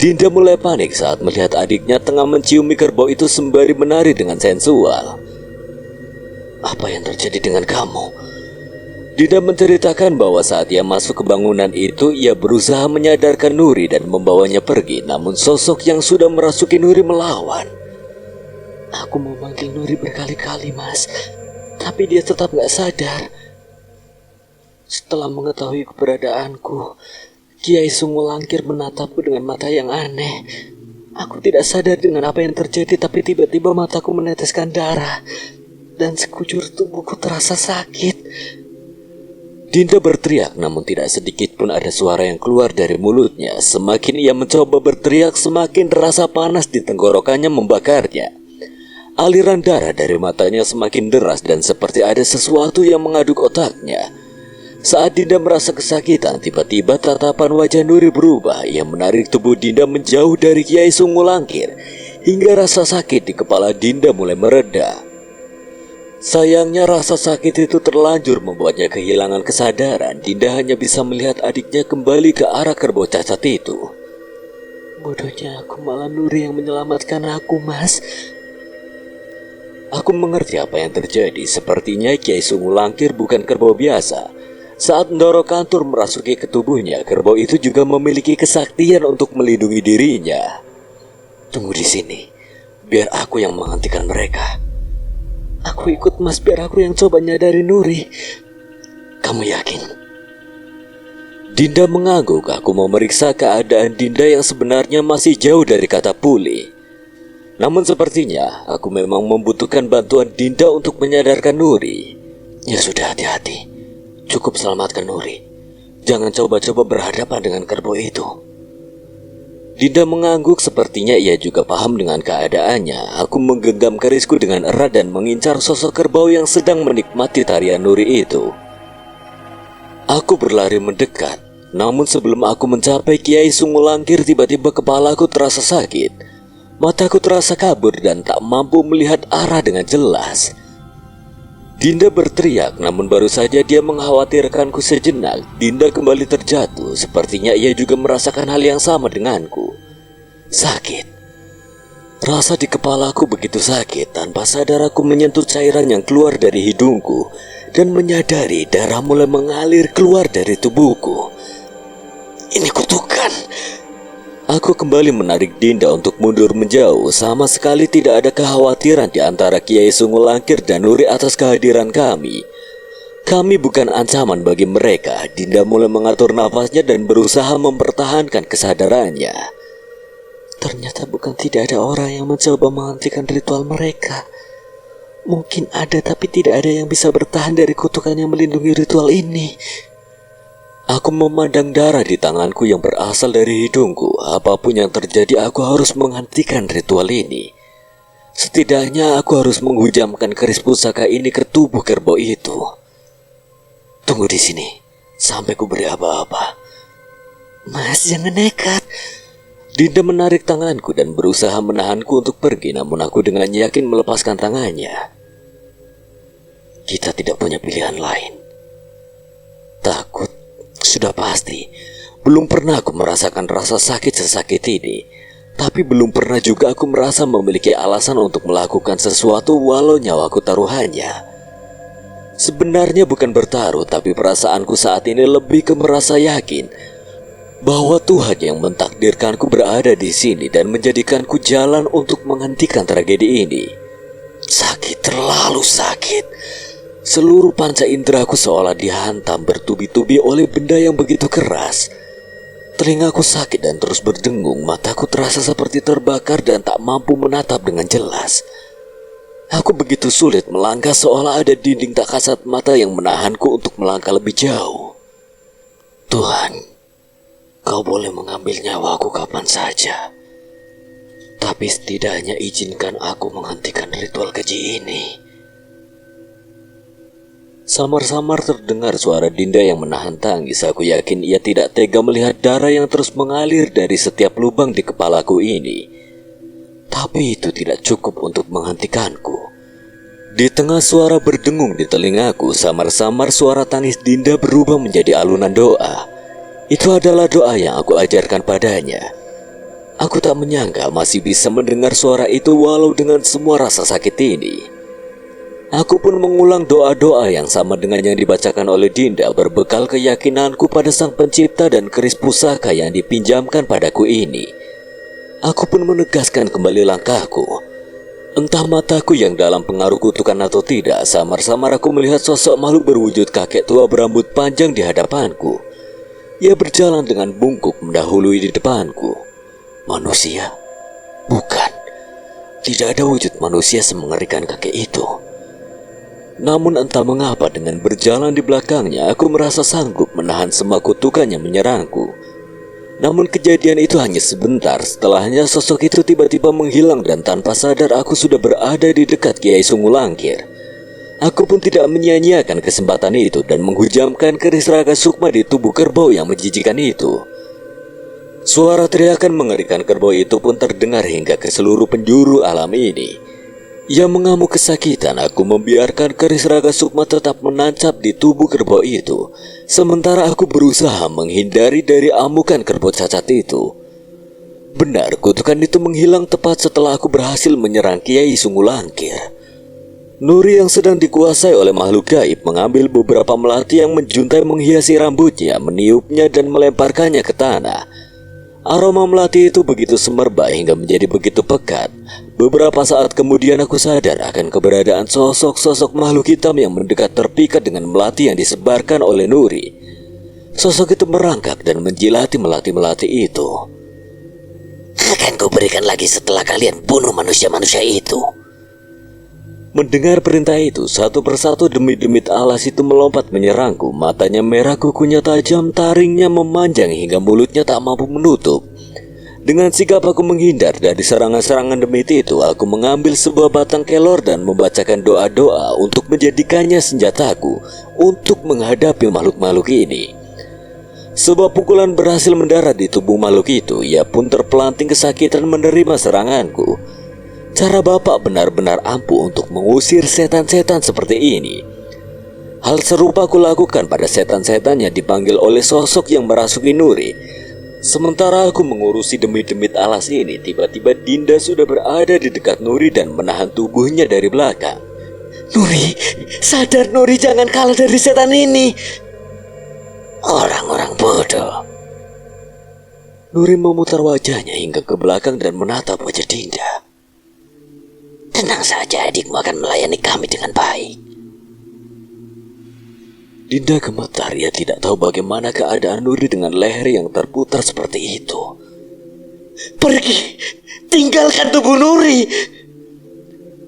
A: Dinda mulai panik saat melihat adiknya tengah menciumi kerbau itu sembari menari dengan sensual. Apa yang terjadi dengan kamu? Dinda menceritakan bahwa saat ia masuk ke bangunan itu, ia berusaha menyadarkan Nuri dan membawanya pergi. Namun sosok yang sudah merasuki Nuri melawan. Aku memanggil Nuri berkali-kali, Mas, tapi dia tetap gak sadar. Setelah mengetahui keberadaanku, Kiai Sungulangkir menatapku dengan mata yang aneh. Aku tidak sadar dengan apa yang terjadi, tapi tiba-tiba mataku meneteskan darah dan sekujur tubuhku terasa sakit. Dinda berteriak, namun tidak sedikit pun ada suara yang keluar dari mulutnya. Semakin ia mencoba berteriak, semakin rasa panas di tenggorokannya membakarnya. Aliran darah dari matanya semakin deras dan seperti ada sesuatu yang mengaduk otaknya. Saat Dinda merasa kesakitan, tiba-tiba tatapan wajah Nuri berubah. Ia menarik tubuh Dinda menjauh dari Kiai Sungulangkir, hingga rasa sakit di kepala Dinda mulai mereda. Sayangnya rasa sakit itu terlanjur membuatnya kehilangan kesadaran. Dinda hanya bisa melihat adiknya kembali ke arah kerbau cacat itu. Bodohnya aku, malah Nuri yang menyelamatkan aku, Mas. Aku mengerti apa yang terjadi. Sepertinya Kiai Sungulangkir bukan kerbau biasa. Saat Ndoro Kantur merasuki ke tubuhnya, kerbau itu juga memiliki kesaktian untuk melindungi dirinya. Tunggu di sini, biar aku yang menghentikan mereka. Aku ikut, Mas, biar aku yang coba nyadari Nuri. Kamu yakin? Dinda mengangguk. Aku memeriksa keadaan Dinda yang sebenarnya masih jauh dari kata pulih. Namun sepertinya aku memang membutuhkan bantuan Dinda untuk menyadarkan Nuri. Ya sudah, hati-hati. Cukup selamatkan Nuri. Jangan coba-coba berhadapan dengan kerbau itu. Dinda mengangguk, sepertinya ia juga paham dengan keadaannya. Aku menggenggam kerisku dengan erat dan mengincar sosok kerbau yang sedang menikmati tarian Nuri itu. Aku berlari mendekat. Namun sebelum aku mencapai Kiai Sungulangkir, tiba-tiba kepalaku terasa sakit. Mataku terasa kabur dan tak mampu melihat arah dengan jelas. Dinda berteriak, namun baru saja dia mengkhawatirkanku sejenak, Dinda kembali terjatuh. Sepertinya ia juga merasakan hal yang sama denganku. Sakit. Rasa di kepalaku begitu sakit. Tanpa sadar aku menyentuh cairan yang keluar dari hidungku dan menyadari darah mulai mengalir keluar dari tubuhku. Ini kutukan. Aku kembali menarik Dinda untuk mundur menjauh. Sama sekali tidak ada kekhawatiran di antara Kiai Sungulangkir dan Nuri atas kehadiran kami. Kami bukan ancaman bagi mereka. Dinda mulai mengatur nafasnya dan berusaha mempertahankan kesadarannya. Ternyata bukan tidak ada orang yang mencoba menghentikan ritual mereka. Mungkin ada, tapi tidak ada yang bisa bertahan dari kutukan yang melindungi ritual ini. Aku memandang darah di tanganku yang berasal dari hidungku. Apapun yang terjadi, aku harus menghentikan ritual ini. Setidaknya aku harus menghujamkan keris pusaka ini ke tubuh kerbau itu. Tunggu di sini sampai ku beri aba-aba. Mas, jangan nekat. Dinda menarik tanganku dan berusaha menahanku untuk pergi, namun aku dengan yakin melepaskan tangannya. Kita tidak punya pilihan lain. Takut sudah pasti. Belum pernah aku merasakan rasa sakit sesakit ini. Tapi belum pernah juga aku merasa memiliki alasan untuk melakukan sesuatu walau nyawaku taruhannya. Sebenarnya bukan bertaruh, tapi perasaanku saat ini lebih ke merasa yakin bahwa Tuhan yang mentakdirkanku berada di sini dan menjadikanku jalan untuk menghentikan tragedi ini. Sakit, terlalu sakit. Seluruh panca inderaku seolah dihantam bertubi-tubi oleh benda yang begitu keras. Telingaku sakit dan terus berdengung. Mataku terasa seperti terbakar dan tak mampu menatap dengan jelas. Aku begitu sulit melangkah seolah ada dinding tak kasat mata yang menahanku untuk melangkah lebih jauh. Tuhan, Kau boleh mengambil nyawaku kapan saja. Tapi setidaknya izinkan aku menghentikan ritual keji ini. Samar-samar terdengar suara Dinda yang menahan tangis. Aku yakin ia tidak tega melihat darah yang terus mengalir dari setiap lubang di kepalaku ini. Tapi itu tidak cukup untuk menghentikanku. Di tengah suara berdengung di telingaku, samar-samar suara tangis Dinda berubah menjadi alunan doa. Itu adalah doa yang aku ajarkan padanya. Aku tak menyangka masih bisa mendengar suara itu walau dengan semua rasa sakit ini. Aku pun mengulang doa-doa yang sama dengan yang dibacakan oleh Dinda berbekal keyakinanku pada Sang Pencipta dan keris pusaka yang dipinjamkan padaku ini. Aku pun menegaskan kembali langkahku. Entah mataku yang dalam pengaruh kutukan atau tidak, samar-samar aku melihat sosok makhluk berwujud kakek tua berambut panjang di hadapanku. Ia berjalan dengan bungkuk mendahului di depanku. Manusia? Bukan. Tidak ada wujud manusia semengerikan kakek itu. Namun entah mengapa dengan berjalan di belakangnya, aku merasa sanggup menahan semua kutukan yang menyerangku. Namun kejadian itu hanya sebentar. Setelahnya sosok itu tiba-tiba menghilang dan tanpa sadar aku sudah berada di dekat Kiai Sungulangkir. Aku pun tidak menyia-nyiakan kesempatan itu dan menghujamkan keris raga sukma di tubuh kerbau yang menjijikan itu. Suara teriakan mengerikan kerbau itu pun terdengar hingga ke seluruh penjuru alam ini. Ia mengamuk kesakitan. Aku membiarkan keris raga sukma tetap menancap di tubuh kerbau itu, sementara aku berusaha menghindari dari amukan kerbau cacat itu. Benar, kutukan itu menghilang tepat setelah aku berhasil menyerang Kiai Sungulangkir. Nuri yang sedang dikuasai oleh makhluk gaib mengambil beberapa melati yang menjuntai menghiasi rambutnya, meniupnya dan melemparkannya ke tanah. Aroma melati itu begitu semerbak hingga menjadi begitu pekat. Beberapa saat kemudian aku sadar akan keberadaan sosok-sosok makhluk hitam yang mendekat terpikat dengan melati yang disebarkan oleh Nuri. Sosok itu merangkak dan menjilati melati-melati itu.
C: Akan kuberikan lagi setelah kalian bunuh manusia-manusia itu.
A: Mendengar perintah itu, satu persatu demit-demit alas itu melompat menyerangku. Matanya merah, kukunya tajam, taringnya memanjang hingga mulutnya tak mampu menutup. Dengan sigap aku menghindar dari serangan-serangan demit itu. Aku mengambil sebuah batang kelor dan membacakan doa-doa untuk menjadikannya senjataku untuk menghadapi makhluk-makhluk ini. Sebuah pukulan berhasil mendarat di tubuh makhluk itu. Ia pun terpelanting kesakitan menerima seranganku. Cara Bapak benar-benar ampuh untuk mengusir setan-setan seperti ini. Hal serupa aku lakukan pada setan-setan yang dipanggil oleh sosok yang merasuki Nuri. Sementara aku mengurusi demit-demit alas ini, tiba-tiba Dinda sudah berada di dekat Nuri dan menahan tubuhnya dari belakang.
C: Nuri, sadar Nuri, jangan kalah dari setan ini. Orang-orang bodoh.
A: Nuri memutar wajahnya hingga ke belakang dan menatap wajah Dinda.
C: Tenang saja, adikmu akan melayani kami dengan baik.
A: Dinda gemetar. Ia tidak tahu bagaimana keadaan Nuri dengan leher yang terputar seperti itu.
C: Pergi, tinggalkan tubuh Nuri.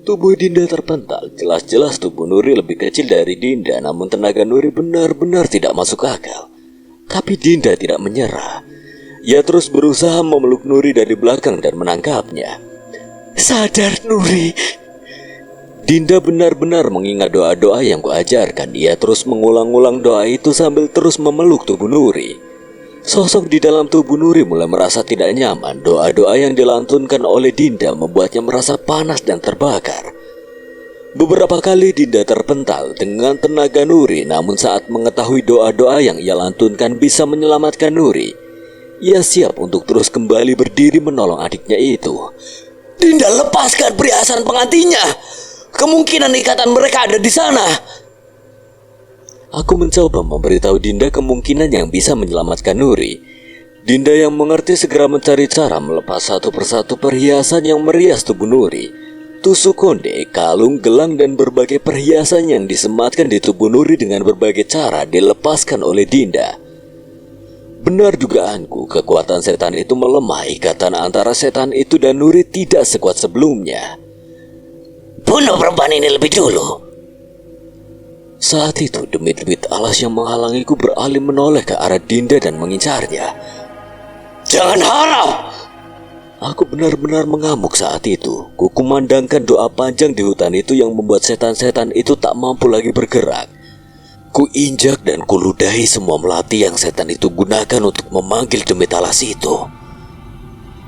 A: Tubuh Dinda terpental. Jelas-jelas tubuh Nuri lebih kecil dari Dinda, namun tenaga Nuri benar-benar tidak masuk akal. Tapi Dinda tidak menyerah. Ia terus berusaha memeluk Nuri dari belakang dan menangkapnya.
C: Sadar Nuri.
A: Dinda benar-benar mengingat doa-doa yang kuajarkan. Ia terus mengulang-ulang doa itu sambil terus memeluk tubuh Nuri. Sosok di dalam tubuh Nuri mulai merasa tidak nyaman. Doa-doa yang dilantunkan oleh Dinda membuatnya merasa panas dan terbakar. Beberapa kali Dinda terpental dengan tenaga Nuri, namun saat mengetahui doa-doa yang ia lantunkan bisa menyelamatkan Nuri, ia siap untuk terus kembali berdiri menolong adiknya itu.
C: Dinda, lepaskan perhiasan pengantinnya. Kemungkinan ikatan mereka ada di sana.
A: Aku mencoba memberitahu Dinda kemungkinan yang bisa menyelamatkan Nuri. Dinda yang mengerti segera mencari cara melepas satu persatu perhiasan yang merias tubuh Nuri. Tusuk konde, kalung, gelang, dan berbagai perhiasan yang disematkan di tubuh Nuri dengan berbagai cara dilepaskan oleh Dinda. Benar dugaanku, kekuatan setan itu melemah. Ikatan antara setan itu dan Nuri tidak sekuat sebelumnya.
C: Bunuh perempuan ini lebih dulu.
A: Saat itu demit-demit alas yang menghalangiku beralih menoleh ke arah Dinda dan mengincarnya.
C: Jangan harap.
A: Aku benar-benar mengamuk saat itu. Kukumandangkan doa panjang di hutan itu yang membuat setan-setan itu tak mampu lagi bergerak. Kuinjak dan kuludahi semua melati yang setan itu gunakan untuk memanggil demit alas itu.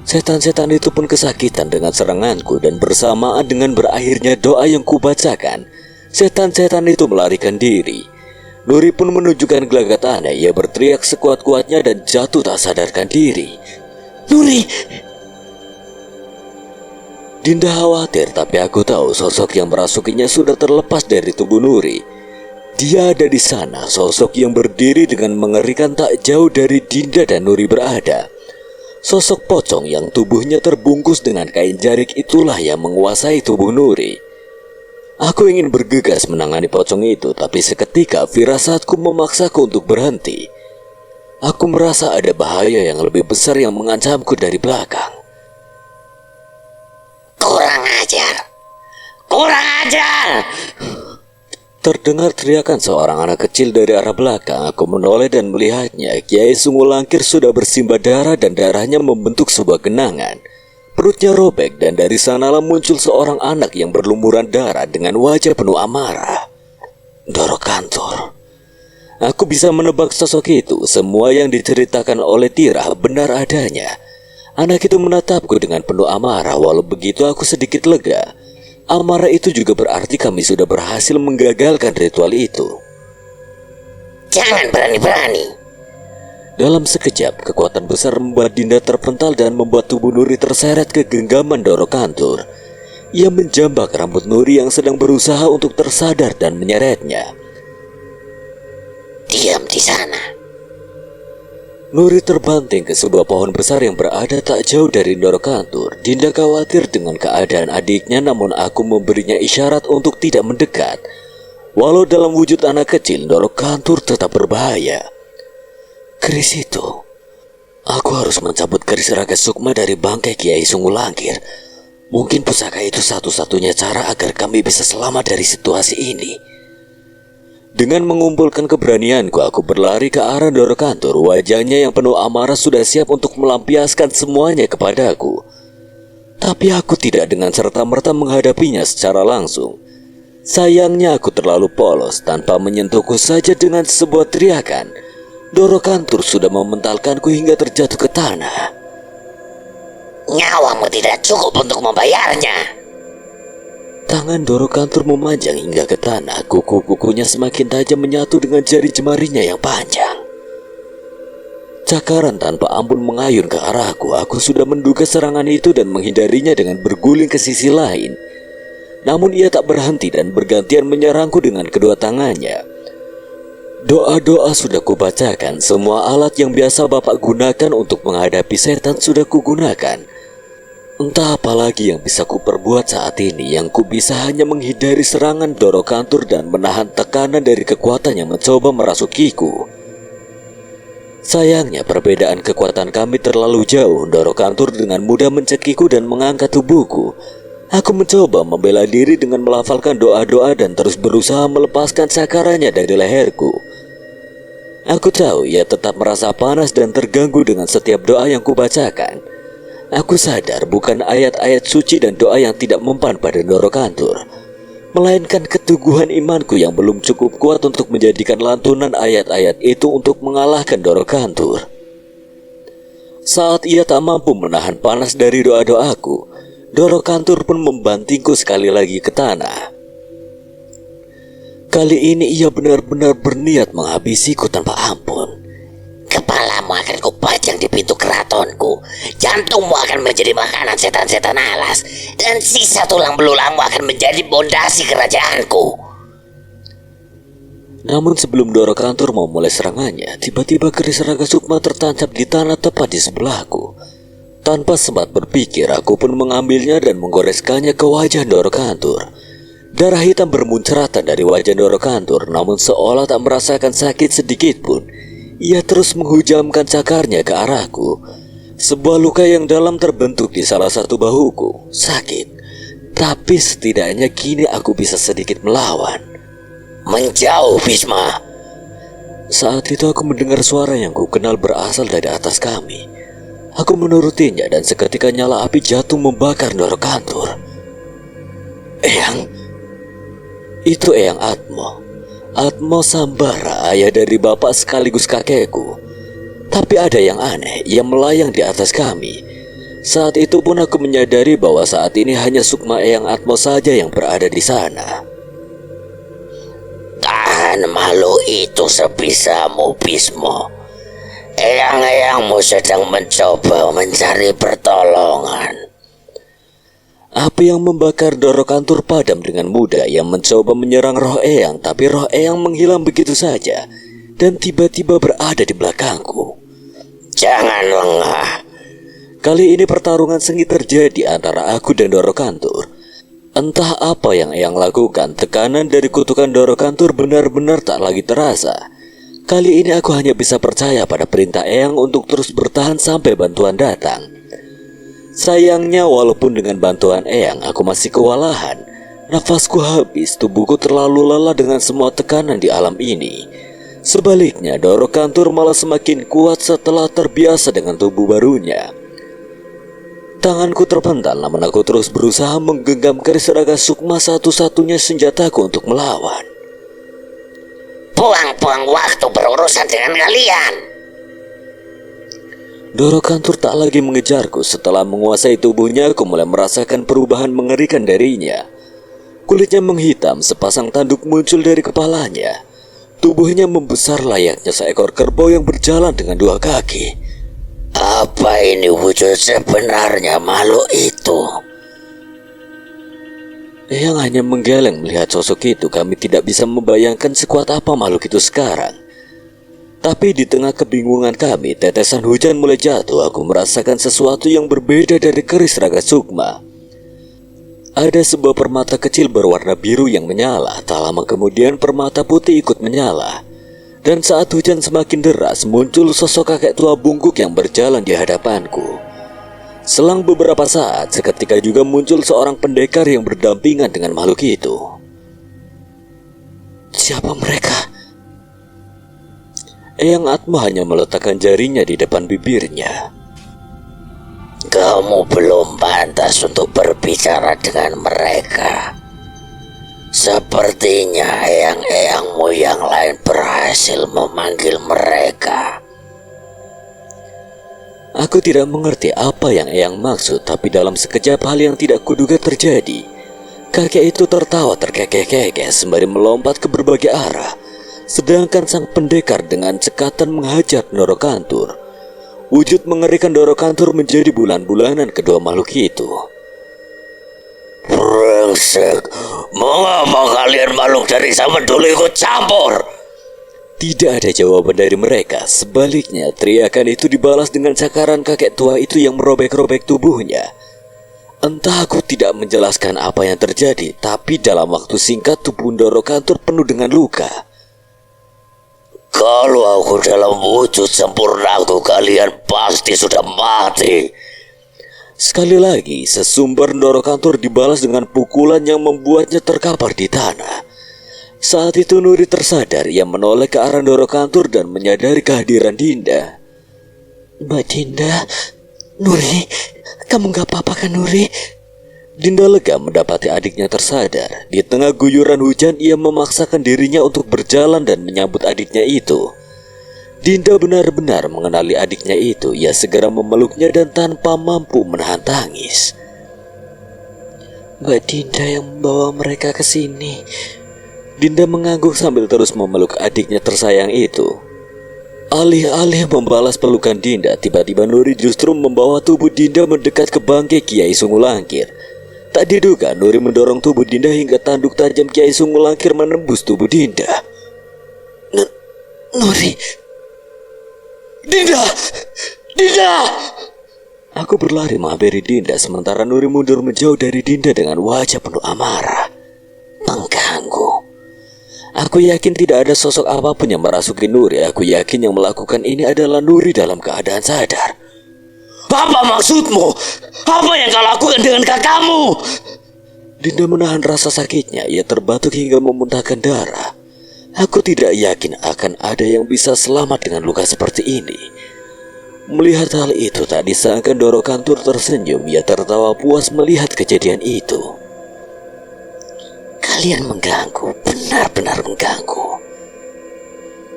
A: Setan-setan itu pun kesakitan dengan seranganku dan bersamaan dengan berakhirnya doa yang kubacakan, setan-setan itu melarikan diri. Nuri pun menunjukkan gelagat aneh. Ia berteriak sekuat-kuatnya dan jatuh tak sadarkan diri.
C: Nuri!
A: Dinda khawatir, tapi aku tahu sosok yang merasukinya sudah terlepas dari tubuh Nuri. Dia ada di sana, sosok yang berdiri dengan mengerikan tak jauh dari Dinda dan Nuri berada. Sosok pocong yang tubuhnya terbungkus dengan kain jarik itulah yang menguasai tubuh Nuri. Aku ingin bergegas menangani pocong itu, tapi seketika firasatku memaksaku untuk berhenti. Aku merasa ada bahaya yang lebih besar yang mengancamku dari belakang.
C: Kurang ajar! Kurang ajar!
A: Terdengar teriakan seorang anak kecil dari arah belakang. Aku menoleh dan melihatnya. Kiai Sungu Langkir sudah bersimbah darah dan darahnya membentuk sebuah genangan. Perutnya robek dan dari sanalah muncul seorang anak yang berlumuran darah dengan wajah penuh amarah. Doro Kantur. Aku bisa menebak sosok itu. Semua yang diceritakan oleh Tirah benar adanya. Anak itu menatapku dengan penuh amarah. Walau begitu aku sedikit lega. Amarah itu juga berarti kami sudah berhasil menggagalkan ritual itu.
C: Jangan berani-berani.
A: Dalam sekejap, kekuatan besar membuat Dinda terpental dan membuat tubuh Nuri terseret ke genggaman Doro Kantur. Ia menjambak rambut Nuri yang sedang berusaha untuk tersadar dan menyeretnya.
C: Diam di sana.
A: Nuri terbanting ke sebuah pohon besar yang berada tak jauh dari Doro Kantur. Dinda khawatir dengan keadaan adiknya, namun aku memberinya isyarat untuk tidak mendekat. Walau dalam wujud anak kecil, Doro Kantur tetap berbahaya. Keris itu. Aku harus mencabut keris Raga Sukma dari bangkai Kiai Sungu Langkir. Mungkin pusaka itu satu-satunya cara agar kami bisa selamat dari situasi ini. Dengan mengumpulkan keberanianku, aku berlari ke arah Doro Kantur. Wajahnya yang penuh amarah sudah siap untuk melampiaskan semuanya kepadaku. Tapi aku tidak dengan serta-merta menghadapinya secara langsung. Sayangnya aku terlalu polos. Tanpa menyentuhku saja dengan sebuah teriakan, Doro Kantur sudah mementalkanku hingga terjatuh ke tanah.
C: Nyawamu tidak cukup untuk membayarnya.
A: Tangan Doro Kantur memanjang hingga ke tanah. Kuku-kukunya semakin tajam menyatu dengan jari jemarinya yang panjang. Cakaran tanpa ampun mengayun ke arahku. Aku sudah menduga serangan itu dan menghindarinya dengan berguling ke sisi lain. Namun ia tak berhenti dan bergantian menyerangku dengan kedua tangannya. Doa-doa sudah kubacakan. Semua alat yang biasa Bapak gunakan untuk menghadapi setan sudah kugunakan. Entah apa lagi yang bisa kuperbuat saat ini. Yang ku bisa hanya menghindari serangan Doro Kantur dan menahan tekanan dari kekuatan yang mencoba merasukiku. Sayangnya perbedaan kekuatan kami terlalu jauh. Doro Kantur dengan mudah mencekiku dan mengangkat tubuhku. Aku mencoba membela diri dengan melafalkan doa-doa dan terus berusaha melepaskan cakarannya dari leherku. Aku tahu ia tetap merasa panas dan terganggu dengan setiap doa yang kubacakan. Aku sadar bukan ayat-ayat suci dan doa yang tidak mempan pada Doro Kantur, melainkan keteguhan imanku yang belum cukup kuat untuk menjadikan lantunan ayat-ayat itu untuk mengalahkan Doro Kantur. Saat ia tak mampu menahan panas dari doa-doaku, Doro Kantur pun membantingku sekali lagi ke tanah. Kali ini ia benar-benar berniat menghabisiku tanpa ampun.
C: Kepalamu akan kupajang di pintu keratonku. Jantungmu akan menjadi makanan setan-setan alas. Dan sisa tulang belulangmu akan menjadi pondasi kerajaanku.
A: Namun sebelum Doro Kantur mau mulai serangannya, tiba-tiba keris Raga Sukma tertancap di tanah tepat di sebelahku. Tanpa sempat berpikir, aku pun mengambilnya dan menggoreskannya ke wajah Doro Kantur. Darah hitam bermunceratan dari wajah Doro Kantur, namun seolah tak merasakan sakit sedikit pun. Ia terus menghujamkan cakarnya ke arahku. Sebuah luka yang dalam terbentuk di salah satu bahuku. Sakit, tapi setidaknya kini aku bisa sedikit melawan.
C: Menjauh, Bhisma.
A: Saat itu aku mendengar suara yang kukenal berasal dari atas kami. Aku menurutinya dan seketika nyala api jatuh membakar Doro Kantur. Eyang, itu Eyang Atmo. Atmo Sambara, ayah dari bapak sekaligus kakekku. Tapi ada yang aneh, ia melayang di atas kami. Saat itu pun aku menyadari bahwa saat ini hanya Sukma Eyang Atmo saja yang berada di sana.
C: Tahan makhluk itu sebisamu, Bismo. Eyang-eyangmu sedang mencoba mencari pertolongan.
A: Api yang membakar Doro Kantur padam dengan mudah. Yang mencoba menyerang roh Eyang, tapi roh Eyang menghilang begitu saja dan tiba-tiba berada di belakangku.
C: Jangan lengah.
A: Kali ini pertarungan sengit terjadi antara aku dan Doro Kantur. Entah apa yang Eyang lakukan, tekanan dari kutukan Doro Kantur benar-benar tak lagi terasa. Kali ini aku hanya bisa percaya pada perintah Eyang untuk terus bertahan sampai bantuan datang. Sayangnya walaupun dengan bantuan Eyang aku masih kewalahan. Nafasku habis, tubuhku terlalu lelah dengan semua tekanan di alam ini. Sebaliknya Doro Kantur malah semakin kuat setelah terbiasa dengan tubuh barunya. Tanganku terpental, namun aku terus berusaha menggenggam keris raga Sukma, satu-satunya senjataku untuk melawan.
C: Buang-buang waktu berurusan dengan kalian.
A: Doro Kantur tak lagi mengejarku. Setelah menguasai tubuhnya, aku mulai merasakan perubahan mengerikan darinya. Kulitnya menghitam, sepasang tanduk muncul dari kepalanya. Tubuhnya membesar layaknya seekor kerbau yang berjalan dengan dua kaki.
C: Apa ini wujud sebenarnya makhluk itu?
A: Eyang hanya menggeleng melihat sosok itu. Kami tidak bisa membayangkan sekuat apa makhluk itu sekarang. Tapi di tengah kebingungan kami, tetesan hujan mulai jatuh. Aku merasakan sesuatu yang berbeda dari keris raga Sukma. Ada sebuah permata kecil berwarna biru yang menyala. Tak lama kemudian permata putih ikut menyala. Dan saat hujan semakin deras, muncul sosok kakek tua bungkuk yang berjalan di hadapanku. Selang beberapa saat, seketika juga muncul seorang pendekar yang berdampingan dengan makhluk itu. Siapa mereka? Eyang Atmo hanya meletakkan jarinya di depan bibirnya.
C: Kamu belum pantas untuk berbicara dengan mereka. Sepertinya eyang-eyangmu yang lain berhasil memanggil mereka.
A: Aku tidak mengerti apa yang Eyang maksud, tapi dalam sekejap hal yang tidak kuduga terjadi. Kakek itu tertawa terkekeh-kekeh sembari melompat ke berbagai arah. Sedangkan sang pendekar dengan cekatan menghajar Doro Kantur. Wujud mengerikan Doro Kantur menjadi bulan-bulanan kedua makhluk itu.
C: Brengsek, mengapa kalian makhluk dari zaman dulu ikut campur?
A: Tidak ada jawaban dari mereka. Sebaliknya, teriakan itu dibalas dengan cakaran kakek tua itu yang merobek-robek tubuhnya. Entah, aku tidak menjelaskan apa yang terjadi, tapi dalam waktu singkat tubuh Doro Kantur penuh dengan luka.
C: Kalau aku dalam wujud sempurnaku, kalian pasti sudah mati.
A: Sekali lagi, sesumbar Doro Kantur dibalas dengan pukulan yang membuatnya terkapar di tanah. Saat itu Nuri tersadar. Ia menoleh ke arah Doro Kantur dan menyadari kehadiran Dinda. Mbak Dinda, Nuri, kamu gak apa-apa kan Nuri? Dinda lega mendapati adiknya tersadar. Di tengah guyuran hujan, ia memaksakan dirinya untuk berjalan dan menyambut adiknya itu. Dinda benar-benar mengenali adiknya itu. Ia segera memeluknya dan tanpa mampu menahan tangis. Mbak Dinda yang membawa mereka ke sini. Dinda mengangguk sambil terus memeluk adiknya tersayang itu. Alih-alih membalas pelukan Dinda, tiba-tiba Nuri justru membawa tubuh Dinda mendekat ke bangkai Kiai Sungulangkir. Tak diduga, Nuri mendorong tubuh Dinda hingga tanduk tajam Kiai Sungulangkir menembus tubuh Dinda. Nuri, Dinda, Dinda! Aku berlari menghampiri Dinda, sementara Nuri mundur menjauh dari Dinda dengan wajah penuh amarah. Mengganggu. Aku yakin tidak ada sosok apapun yang merasuki Nuri. Aku yakin yang melakukan ini adalah Nuri dalam keadaan sadar. Apa maksudmu? Apa yang kau lakukan dengan kakakmu? Dinda menahan rasa sakitnya. Ia terbatuk hingga memuntahkan darah. Aku tidak yakin akan ada yang bisa selamat dengan luka seperti ini. Melihat hal itu, tak disangka Doro Kantur tersenyum. Ia tertawa puas melihat kejadian itu. Kalian mengganggu, benar-benar mengganggu.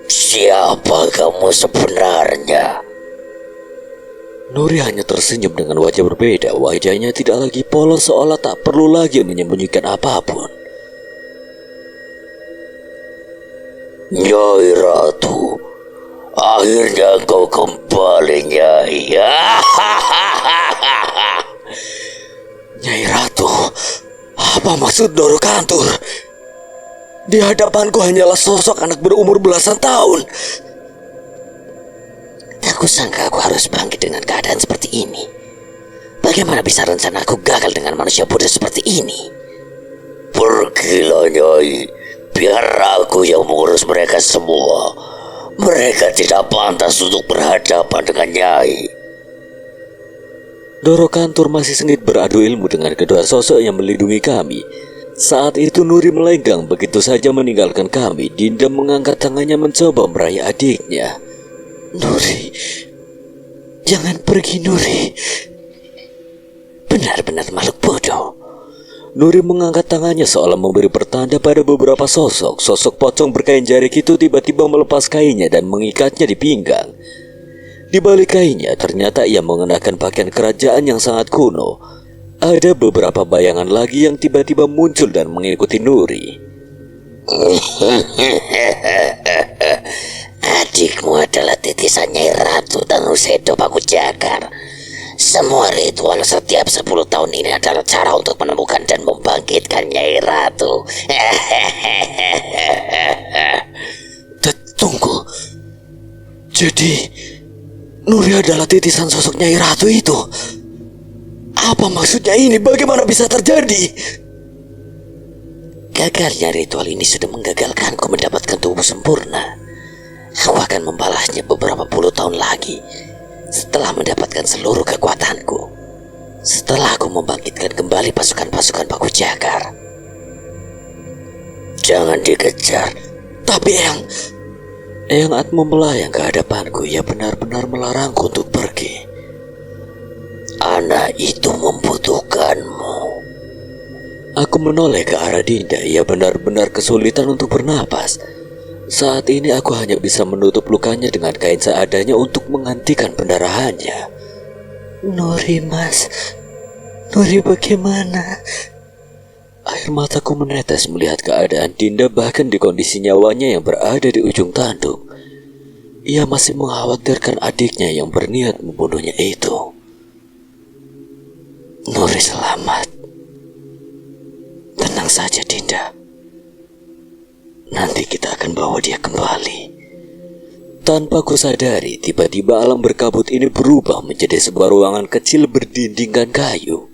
C: Siapa kamu sebenarnya?
A: Nuri hanya tersenyum dengan wajah berbeda. Wajahnya tidak lagi polos, seolah tak perlu lagi menyembunyikan apapun.
C: Nyai Ratu, akhirnya kau kembali, Nyai.
A: Nyai Ratu, apa maksud Doro Kantur? Di hadapanku hanyalah sosok anak berumur belasan tahun.
C: Tak kusangka aku harus bangkit dengan keadaan seperti ini. Bagaimana bisa rencana aku gagal dengan manusia bodoh seperti ini? Pergilah, Nyai. Biar aku yang mengurus mereka semua. Mereka tidak pantas untuk berhadapan dengan Nyai.
A: Doro Kantur masih sengit beradu ilmu dengan kedua sosok yang melindungi kami. Saat itu Nuri melenggang begitu saja meninggalkan kami. Dinda mengangkat tangannya mencoba meraih adiknya.
C: Nuri, jangan pergi, Nuri. Benar-benar makhluk bodoh.
A: Nuri mengangkat tangannya seolah memberi pertanda pada beberapa sosok. Sosok pocong berkain jarik itu tiba-tiba melepas kainnya dan mengikatnya di pinggang. Di balik kainnya ternyata ia mengenakan pakaian kerajaan yang sangat kuno. Ada beberapa bayangan lagi yang tiba-tiba muncul dan mengikuti Nuri.
C: Adikmu adalah titisan Nyai Ratu Tanusedo Pakujakar. Semua ritual setiap 10 tahun ini adalah cara untuk menemukan dan membangkitkan Nyai Ratu.
A: Tunggu. Jadi Nuri adalah titisan sosok Nyai Ratu itu. Apa maksudnya ini? Bagaimana bisa terjadi?
C: Gagalnya ritual ini sudah menggagalkanku mendapatkan tubuh sempurna. Aku akan membalasnya beberapa puluh tahun lagi setelah mendapatkan seluruh kekuatanku. Setelah aku membangkitkan kembali pasukan-pasukan Pakujakar. Jangan dikejar.
A: Tapi Eyang Atmo melayang ke hadapanku. Ia benar-benar melarangku untuk pergi.
C: Anak itu membutuhkanmu.
A: Aku menoleh ke arah Dinda. Ia benar-benar kesulitan untuk bernapas. Saat ini aku hanya bisa menutup lukanya dengan kain seadanya untuk menghentikan pendarahannya.
C: Nuri, Mas. Nuri, bagaimana?
A: Air mataku menetes melihat keadaan Dinda, bahkan di kondisi nyawanya yang berada di ujung tanduk. Ia masih mengkhawatirkan adiknya yang berniat membunuhnya itu.
C: Nuri selamat. Tenang saja, Dinda. Nanti kita akan bawa dia kembali.
A: Tanpa kusadari, tiba-tiba alam berkabut ini berubah menjadi sebuah ruangan kecil berdindingkan kayu.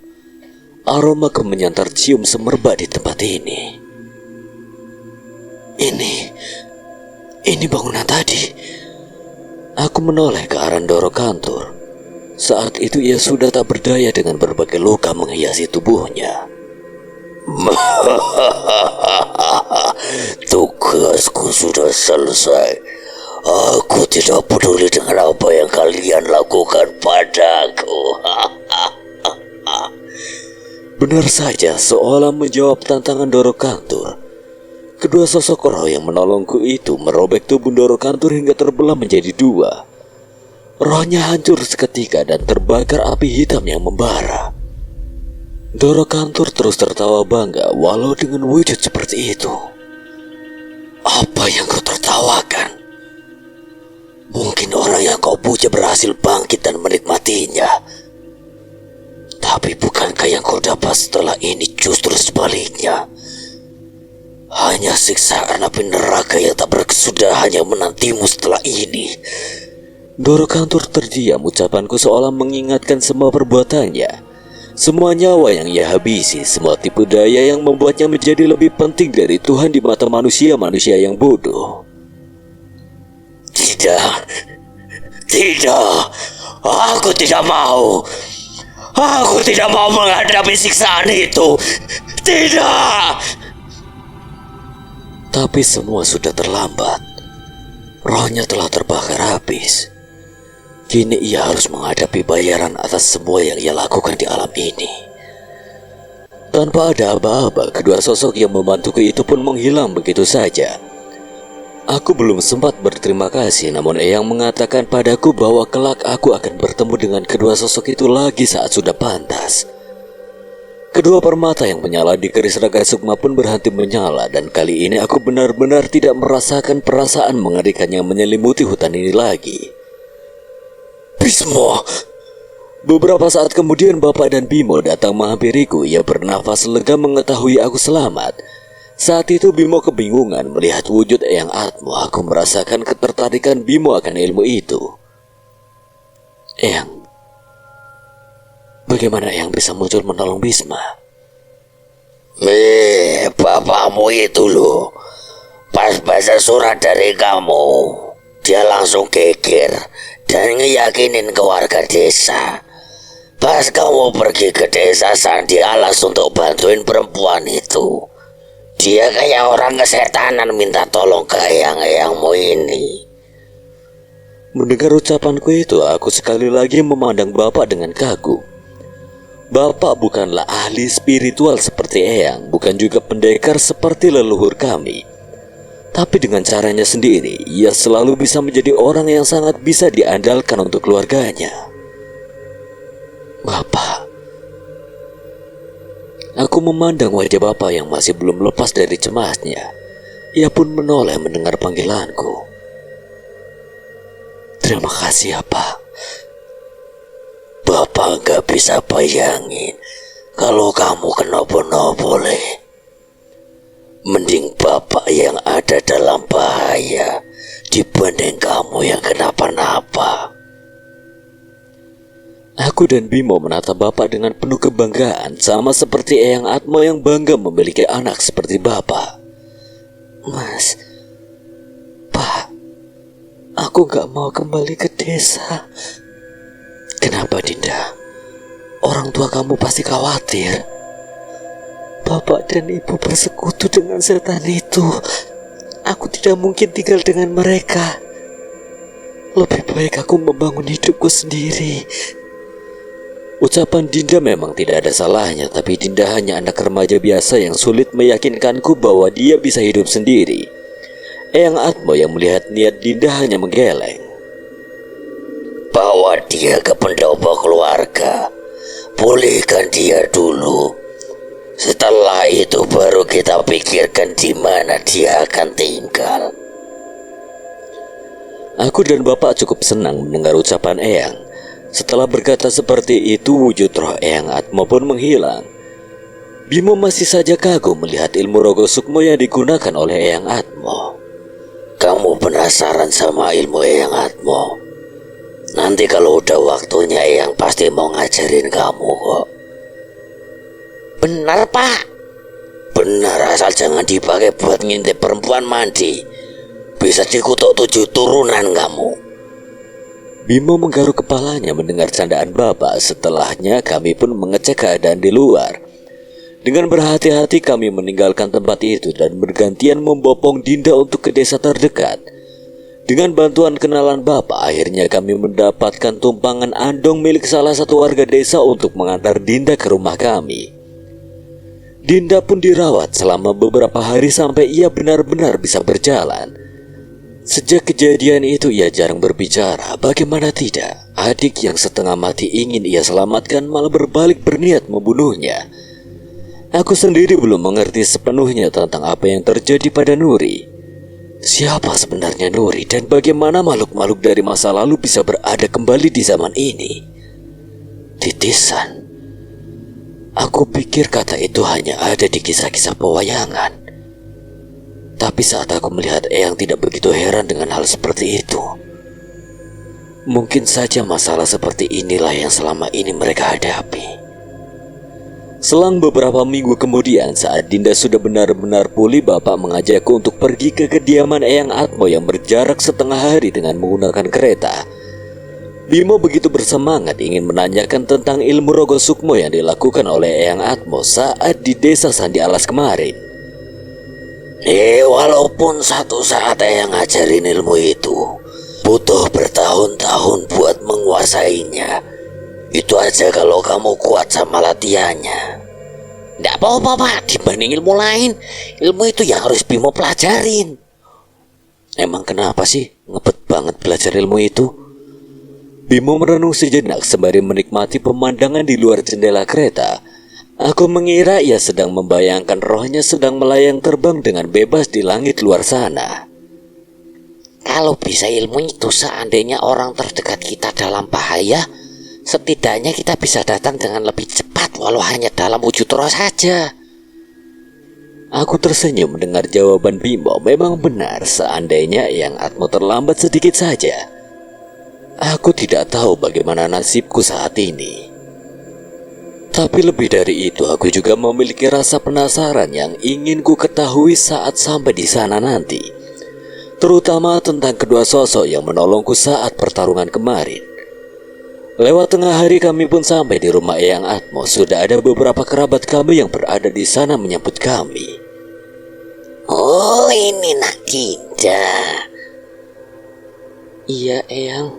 A: Aroma kemenyan tercium semerbak di tempat ini. Ini bangunan tadi. Aku menoleh ke arah Doro Kantur. Saat itu ia sudah tak berdaya dengan berbagai luka menghiasi tubuhnya.
C: Tugasku sudah selesai. Aku tidak peduli dengan apa yang kalian lakukan padaku.
A: Benar saja, seolah menjawab tantangan Doro Kantur. Kedua sosok roh yang menolongku itu merobek tubuh Doro Kantur hingga terbelah menjadi dua. Rohnya hancur seketika dan terbakar api hitam yang membara. Doro Kantur terus tertawa bangga walau dengan wujud seperti itu.
C: Apa yang kau tertawakan? Mungkin orang yang kau puja berhasil bangkit dan menikmatinya. Tapi bukankah yang kau dapat setelah ini justru sebaliknya? Hanya siksaan api neraka yang tak berkesudahan yang menantimu setelah ini.
A: Doro Kantur terdiam, ucapanku seolah mengingatkan semua perbuatannya. Semua nyawa yang ia habisi, semua tipu daya yang membuatnya menjadi lebih penting dari Tuhan di mata manusia-manusia yang bodoh.
C: Tidak, aku tidak mau. Aku tidak mau menghadapi siksaan itu. Tidak.
A: Tapi semua sudah terlambat. Rohnya telah terbakar habis. Kini ia harus menghadapi bayaran atas semua yang ia lakukan di alam ini. Tanpa ada aba-aba, kedua sosok yang membantuku itu pun menghilang begitu saja. Aku belum sempat berterima kasih, namun Eyang mengatakan padaku bahwa kelak aku akan bertemu dengan kedua sosok itu lagi saat sudah pantas. Kedua permata yang menyala di keris Raga Sukma pun berhenti menyala, dan kali ini aku benar-benar tidak merasakan perasaan mengerikan yang menyelimuti hutan ini lagi. Bismo! Beberapa saat kemudian Bapak dan Bimo datang menghampiriku. Ia bernafas lega mengetahui aku selamat. Saat itu Bimo kebingungan melihat wujud Eyang Atmo. Aku merasakan ketertarikan Bimo akan ilmu itu. Eyang, bagaimana Eyang bisa muncul menolong Bisma?
C: Bapakmu itu loh. Pas baca surat dari kamu, dia langsung geger dan ngeyakinin ke warga desa. Pas kamu pergi ke desa Sandi Alas untuk bantuin perempuan itu, dia kayak orang kesetanan minta tolong ke eyang-eyangmu ini.
A: Mendengar ucapanku itu, aku sekali lagi memandang Bapak dengan kagum. Bapak bukanlah ahli spiritual seperti Eyang, bukan juga pendekar seperti leluhur kami. Tapi dengan caranya sendiri, ia selalu bisa menjadi orang yang sangat bisa diandalkan untuk keluarganya. Bapak. Aku memandang wajah Bapak yang masih belum lepas dari cemasnya. Ia pun menoleh mendengar panggilanku. Terima kasih ya Pak.
C: Bapak gak bisa bayangin kalau kamu kenapa-napa Le. Mending Bapak yang ada dalam bahaya dibanding kamu yang kenapa-napa.
A: Aku dan Bimo menatap Bapak dengan penuh kebanggaan, sama seperti Eyang Atmo yang bangga memiliki anak seperti Bapak. Mas, Pak, aku gak mau kembali ke desa. Kenapa Dinda? Orang tua kamu pasti khawatir. Bapak dan ibu bersekutu dengan setan itu. Aku tidak mungkin tinggal dengan mereka. Lebih baik aku membangun hidupku sendiri. Ucapan Dinda memang tidak ada salahnya, tapi Dinda hanya anak remaja biasa yang sulit meyakinkanku bahwa dia bisa hidup sendiri. Eyang Atmo yang melihat niat Dinda hanya menggeleng.
C: Bawa dia ke pendopo keluarga. Pulihkan dia dulu. Setelah itu baru kita pikirkan di mana dia akan tinggal.
A: Aku dan Bapak cukup senang mendengar ucapan Eyang. Setelah berkata seperti itu, wujud roh Eyang Atmo pun menghilang. Bimo masih saja kagum melihat ilmu Rogo Sukmo yang digunakan oleh Eyang Atmo.
C: Kamu penasaran sama ilmu Eyang Atmo? Nanti kalau udah waktunya Eyang pasti mau ngajarin kamu kok. Benar Pak? Benar, asal jangan dipakai buat ngintip perempuan mandi. Bisa dikutuk 7 turunan kamu.
A: Bimo menggaruk kepalanya mendengar candaan Bapak. Setelahnya kami pun mengecek keadaan di luar. Dengan berhati-hati kami meninggalkan tempat itu dan bergantian membopong Dinda untuk ke desa terdekat. Dengan bantuan kenalan Bapak, akhirnya kami mendapatkan tumpangan andong milik salah satu warga desa untuk mengantar Dinda ke rumah kami. Dinda pun dirawat selama beberapa hari sampai ia benar-benar bisa berjalan. Sejak kejadian itu ia jarang berbicara. Bagaimana tidak, adik yang setengah mati ingin ia selamatkan malah berbalik berniat membunuhnya. Aku sendiri belum mengerti sepenuhnya tentang apa yang terjadi pada Nuri. Siapa sebenarnya Nuri dan bagaimana makhluk-makhluk dari masa lalu bisa berada kembali di zaman ini? Titisan. Aku pikir kata itu hanya ada di kisah-kisah pewayangan. Tapi saat aku melihat Eyang tidak begitu heran dengan hal seperti itu. Mungkin saja masalah seperti inilah yang selama ini mereka hadapi. Selang beberapa minggu kemudian, saat Dinda sudah benar-benar pulih, Bapak mengajakku untuk pergi ke kediaman Eyang Atmo yang berjarak setengah hari dengan menggunakan kereta. Bimo begitu bersemangat ingin menanyakan tentang ilmu Rogo Sukmo yang dilakukan oleh Eyang Atmo saat di desa Sandi Alas kemarin.
C: Walaupun satu saat Eyang ngajarin ilmu itu, butuh bertahun-tahun buat menguasainya. Itu aja kalau kamu kuat sama latihannya. Nggak apa-apa Pak, dibanding ilmu lain, ilmu itu yang harus Bimo pelajarin. Emang kenapa sih ngebet banget belajar ilmu itu?
A: Bimo merenung sejenak sembari menikmati pemandangan di luar jendela kereta. Aku mengira ia sedang membayangkan rohnya sedang melayang terbang dengan bebas di langit luar sana.
C: Kalau bisa ilmu itu, seandainya orang terdekat kita dalam bahaya, setidaknya kita bisa datang dengan lebih cepat walau hanya dalam wujud roh saja.
A: Aku tersenyum mendengar jawaban Bimo. Memang benar, seandainya Eyang Atmo terlambat sedikit saja. Aku tidak tahu bagaimana nasibku saat ini. Tapi lebih dari itu, aku juga memiliki rasa penasaran yang ingin ku ketahui saat sampai di sana nanti. Terutama tentang kedua sosok yang menolongku saat pertarungan kemarin. Lewat tengah hari kami pun sampai di rumah Eyang Atmo. Sudah ada beberapa kerabat kami yang berada di sana menyambut kami.
C: Oh, ini Nak Dinda.
A: Iya Eyang,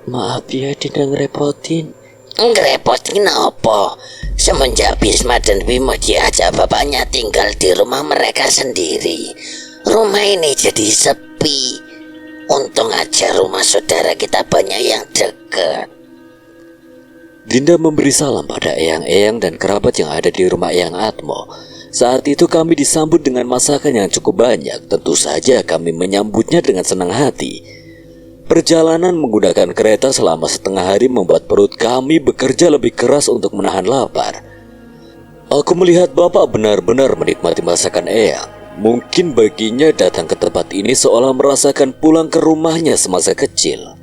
A: maaf ya Dinda ngerepotin.
C: Ngerepotin apa? Semenjak Bisma dan Bimo diajak bapaknya tinggal di rumah mereka sendiri, rumah ini jadi sepi. Untung aja rumah saudara kita banyak yang dekat.
A: Dinda memberi salam pada eyang-eyang dan kerabat yang ada di rumah Eyang Atmo. Saat itu kami disambut dengan masakan yang cukup banyak. Tentu saja kami menyambutnya dengan senang hati. Perjalanan menggunakan kereta selama setengah hari membuat perut kami bekerja lebih keras untuk menahan lapar. Aku melihat bapak benar-benar menikmati masakan Eyang. Mungkin baginya datang ke tempat ini seolah merasakan pulang ke rumahnya semasa kecil.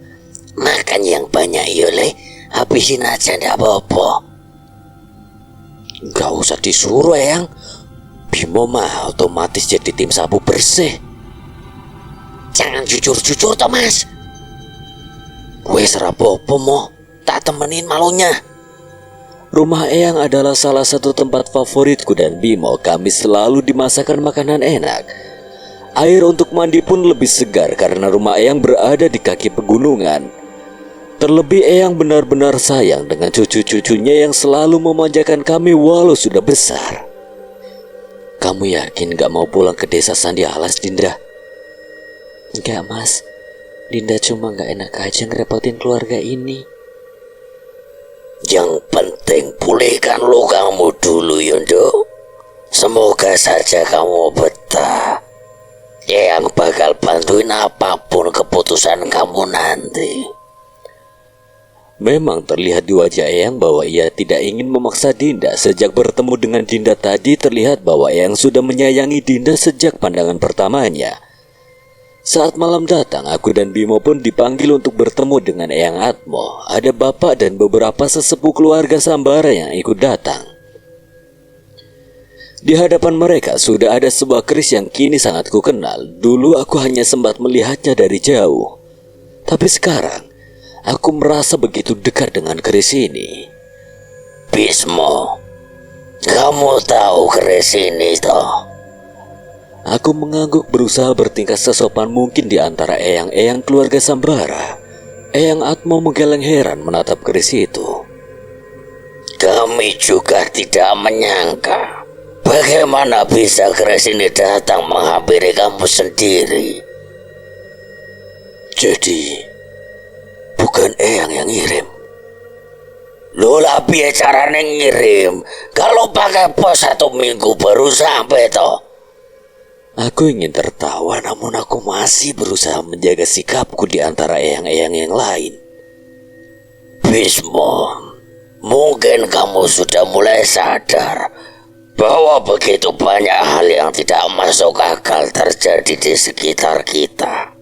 C: Makan yang banyak Yole, habisin aja ndak apa-apa.
A: Gak usah disuruh Eyang. Bimo mah otomatis jadi tim sapu bersih.
C: Jangan jujur-jujur Thomas.
A: Wes rapopo mo,
C: Tak temenin malunya.
A: rumah Eyang adalah salah satu tempat favoritku dan Bimo. Kami selalu dimasakkan makanan enak. Air untuk mandi pun lebih segar karena rumah Eyang berada di kaki pegunungan. Terlebih Eyang benar-benar sayang dengan cucu-cucunya yang selalu memanjakan kami walau sudah besar. Kamu yakin gak mau pulang ke desa Sandi Alas, Dinda? Enggak mas, Dinda cuma gak enak aja ngerepotin keluarga ini.
C: Yang penting pulihkan lukamu dulu Yondo. Semoga saja kamu betah. Yang bakal bantuin apapun keputusan kamu nanti.
A: Memang terlihat di wajah Eyang bahwa ia tidak ingin memaksa Dinda. Sejak bertemu dengan Dinda tadi terlihat bahwa Eyang sudah menyayangi Dinda sejak pandangan pertamanya. Saat malam datang, aku dan Bimo pun dipanggil untuk bertemu dengan Eyang Atmo. Ada bapak dan beberapa sesepuh keluarga Sambara yang ikut datang. Di hadapan mereka sudah ada sebuah keris yang kini sangat kukenal. Dulu aku hanya sempat melihatnya dari jauh. Tapi sekarang, aku merasa begitu dekat dengan keris ini.
C: Bismo, kamu tahu keris ini toh?
A: Aku mengangguk berusaha bertingkah sesopan mungkin di antara eyang-eyang keluarga Sambara. Eyang Atmo menggeleng heran menatap keris itu.
C: Kami juga tidak menyangka bagaimana bisa keris ini datang menghampiri kamu sendiri.
A: Jadi, bukan Eyang yang ngirim.
C: Loh lah piye carane ngirim? Kalau pakai pos 1 minggu baru sampai toh.
A: Aku ingin tertawa namun aku masih berusaha menjaga sikapku di antara eyang-eyang yang lain.
C: Bismo, mungkin kamu sudah mulai sadar bahwa begitu banyak hal yang tidak masuk akal terjadi di sekitar kita.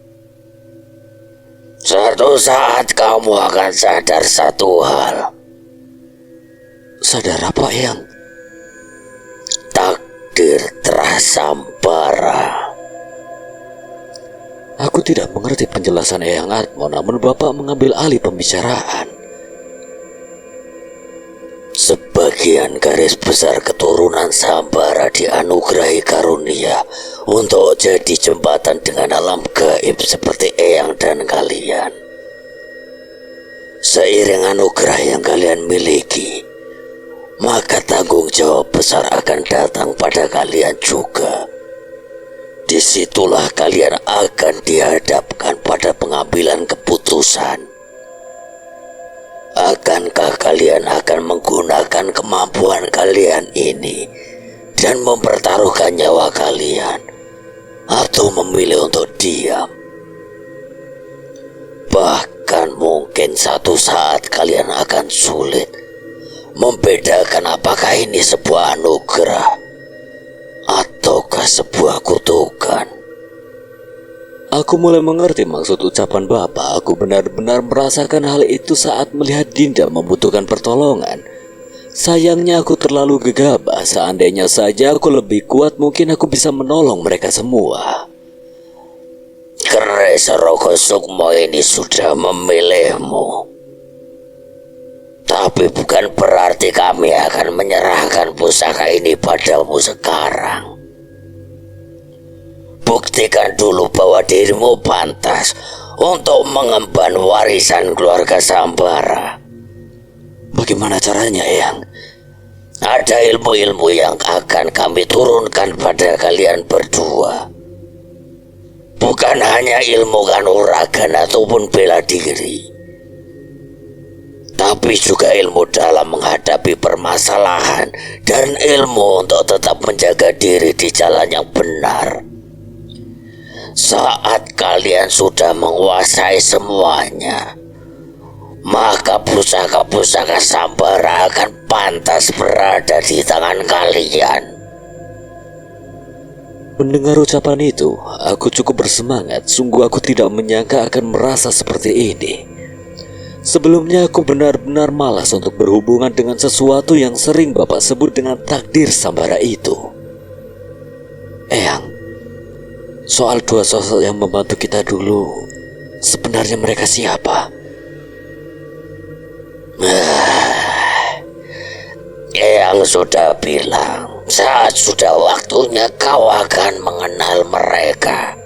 C: Suatu saat kamu akan sadar satu hal.
A: Sadar apa, Eyang?
C: Takdir terasa Sambara.
A: Aku tidak mengerti penjelasan Eyang Atmo, namun Bapak mengambil alih pembicaraan.
C: Sebagian garis besar keturunan Sambara dianugerahi karunia untuk jadi jembatan dengan alam gaib seperti Eyang dan kalian. Seiring anugerah yang kalian miliki, maka tanggung jawab besar akan datang pada kalian juga. disitulah kalian akan dihadapkan pada pengambilan keputusan. Akankah kalian akan menggunakan kemampuan kalian ini dan mempertaruhkan nyawa kalian, atau memilih untuk diam? Bahkan mungkin satu saat kalian akan sulit membedakan apakah ini sebuah anugerah ataukah sebuah kutukan.
A: Aku mulai mengerti maksud ucapan Bapak. Aku benar-benar merasakan hal itu saat melihat Dinda membutuhkan pertolongan. Sayangnya aku terlalu gegabah. Seandainya saja aku lebih kuat, mungkin aku bisa menolong mereka semua.
C: Keris Rogo Sukmo ini sudah memilihmu. Tapi bukan berarti kami akan menyerahkan pusaka ini padamu sekarang. Buktikan dulu bahwa dirimu pantas untuk mengemban warisan keluarga Sambara.
A: Bagaimana caranya, Eyang?
C: Ada ilmu-ilmu yang akan kami turunkan pada kalian berdua. Bukan hanya ilmu kanuragan ataupun bela diri, tapi juga ilmu dalam menghadapi permasalahan dan ilmu untuk tetap menjaga diri di jalan yang benar. Saat kalian sudah menguasai semuanya, maka pusaka-pusaka Sambara akan pantas berada di tangan kalian.
A: Mendengar ucapan itu, aku cukup bersemangat. Sungguh aku tidak menyangka akan merasa seperti ini. Sebelumnya aku benar-benar malas untuk berhubungan dengan sesuatu yang sering Bapak sebut dengan takdir Sambara itu. Eyang, soal dua sosok yang membantu kita dulu, sebenarnya mereka siapa?
C: Eyang sudah bilang, saat sudah waktunya kau akan mengenal mereka.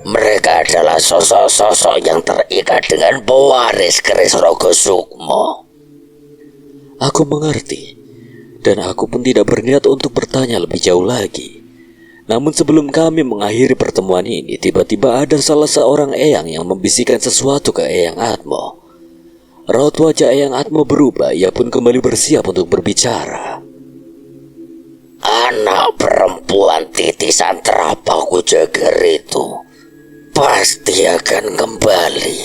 C: Mereka adalah sosok-sosok yang terikat dengan pewaris keris Rogo Sukmo.
A: Aku mengerti, dan aku pun tidak berniat untuk bertanya lebih jauh lagi. Namun sebelum kami mengakhiri pertemuan ini, tiba-tiba ada salah seorang Eyang yang membisikkan sesuatu ke Eyang Atmo. Raut wajah Eyang Atmo berubah, ia pun kembali bersiap untuk berbicara.
C: Anak perempuan titisan Trapaku Jagar itu pasti akan kembali.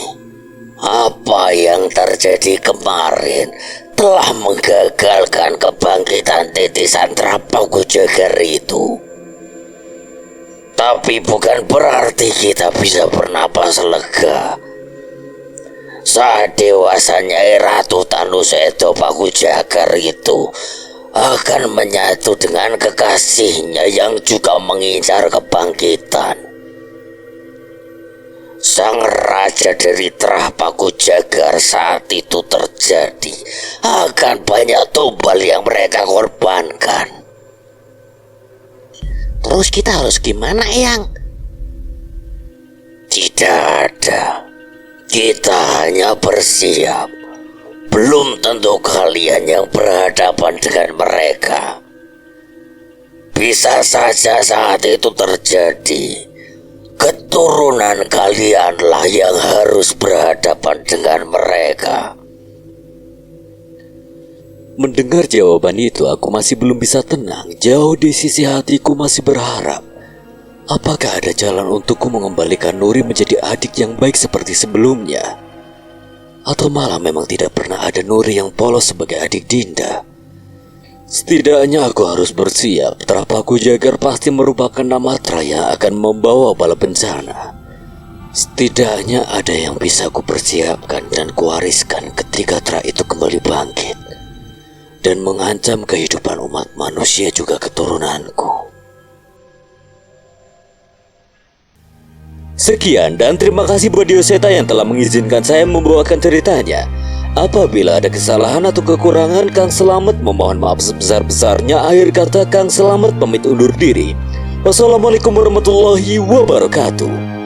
C: Apa yang terjadi kemarin telah menggagalkan kebangkitan titisan Trapaku Jagar itu. Tapi bukan berarti kita bisa bernapas lega. Saat dewasanya Ratu Tanusedo Paku Jagar itu akan menyatu dengan kekasihnya yang juga mengincar kebangkitan. Sang raja dari Trah Paku Jagar saat itu terjadi, akan banyak tumbal yang mereka korbankan.
D: Terus kita harus gimana, Eyang?
C: Tidak ada. Kita hanya bersiap. Belum tentu kalian yang berhadapan dengan mereka. Bisa saja saat itu terjadi. Keturunan kalianlah yang harus berhadapan dengan mereka.
A: Mendengar jawaban itu, aku masih belum bisa tenang. Jauh di sisi hatiku masih berharap. Apakah ada jalan untukku mengembalikan Nuri menjadi adik yang baik seperti sebelumnya? Atau malah memang tidak pernah ada Nuri yang polos sebagai adik Dinda? Setidaknya aku harus bersiap. Trapaku Jagar pasti merupakan namatra yang akan membawa bala bencana. Setidaknya ada yang bisa aku persiapkan dan kuwariskan ketika Tra itu kembali bangkit dan mengancam kehidupan umat manusia juga keturunanku. Sekian dan terima kasih buat Dioseta yang telah mengizinkan saya membawakan ceritanya. Apabila ada kesalahan atau kekurangan, Kang Selamet memohon maaf sebesar-besarnya. Akhir kata, Kang Selamet pamit undur diri. Wassalamualaikum warahmatullahi wabarakatuh.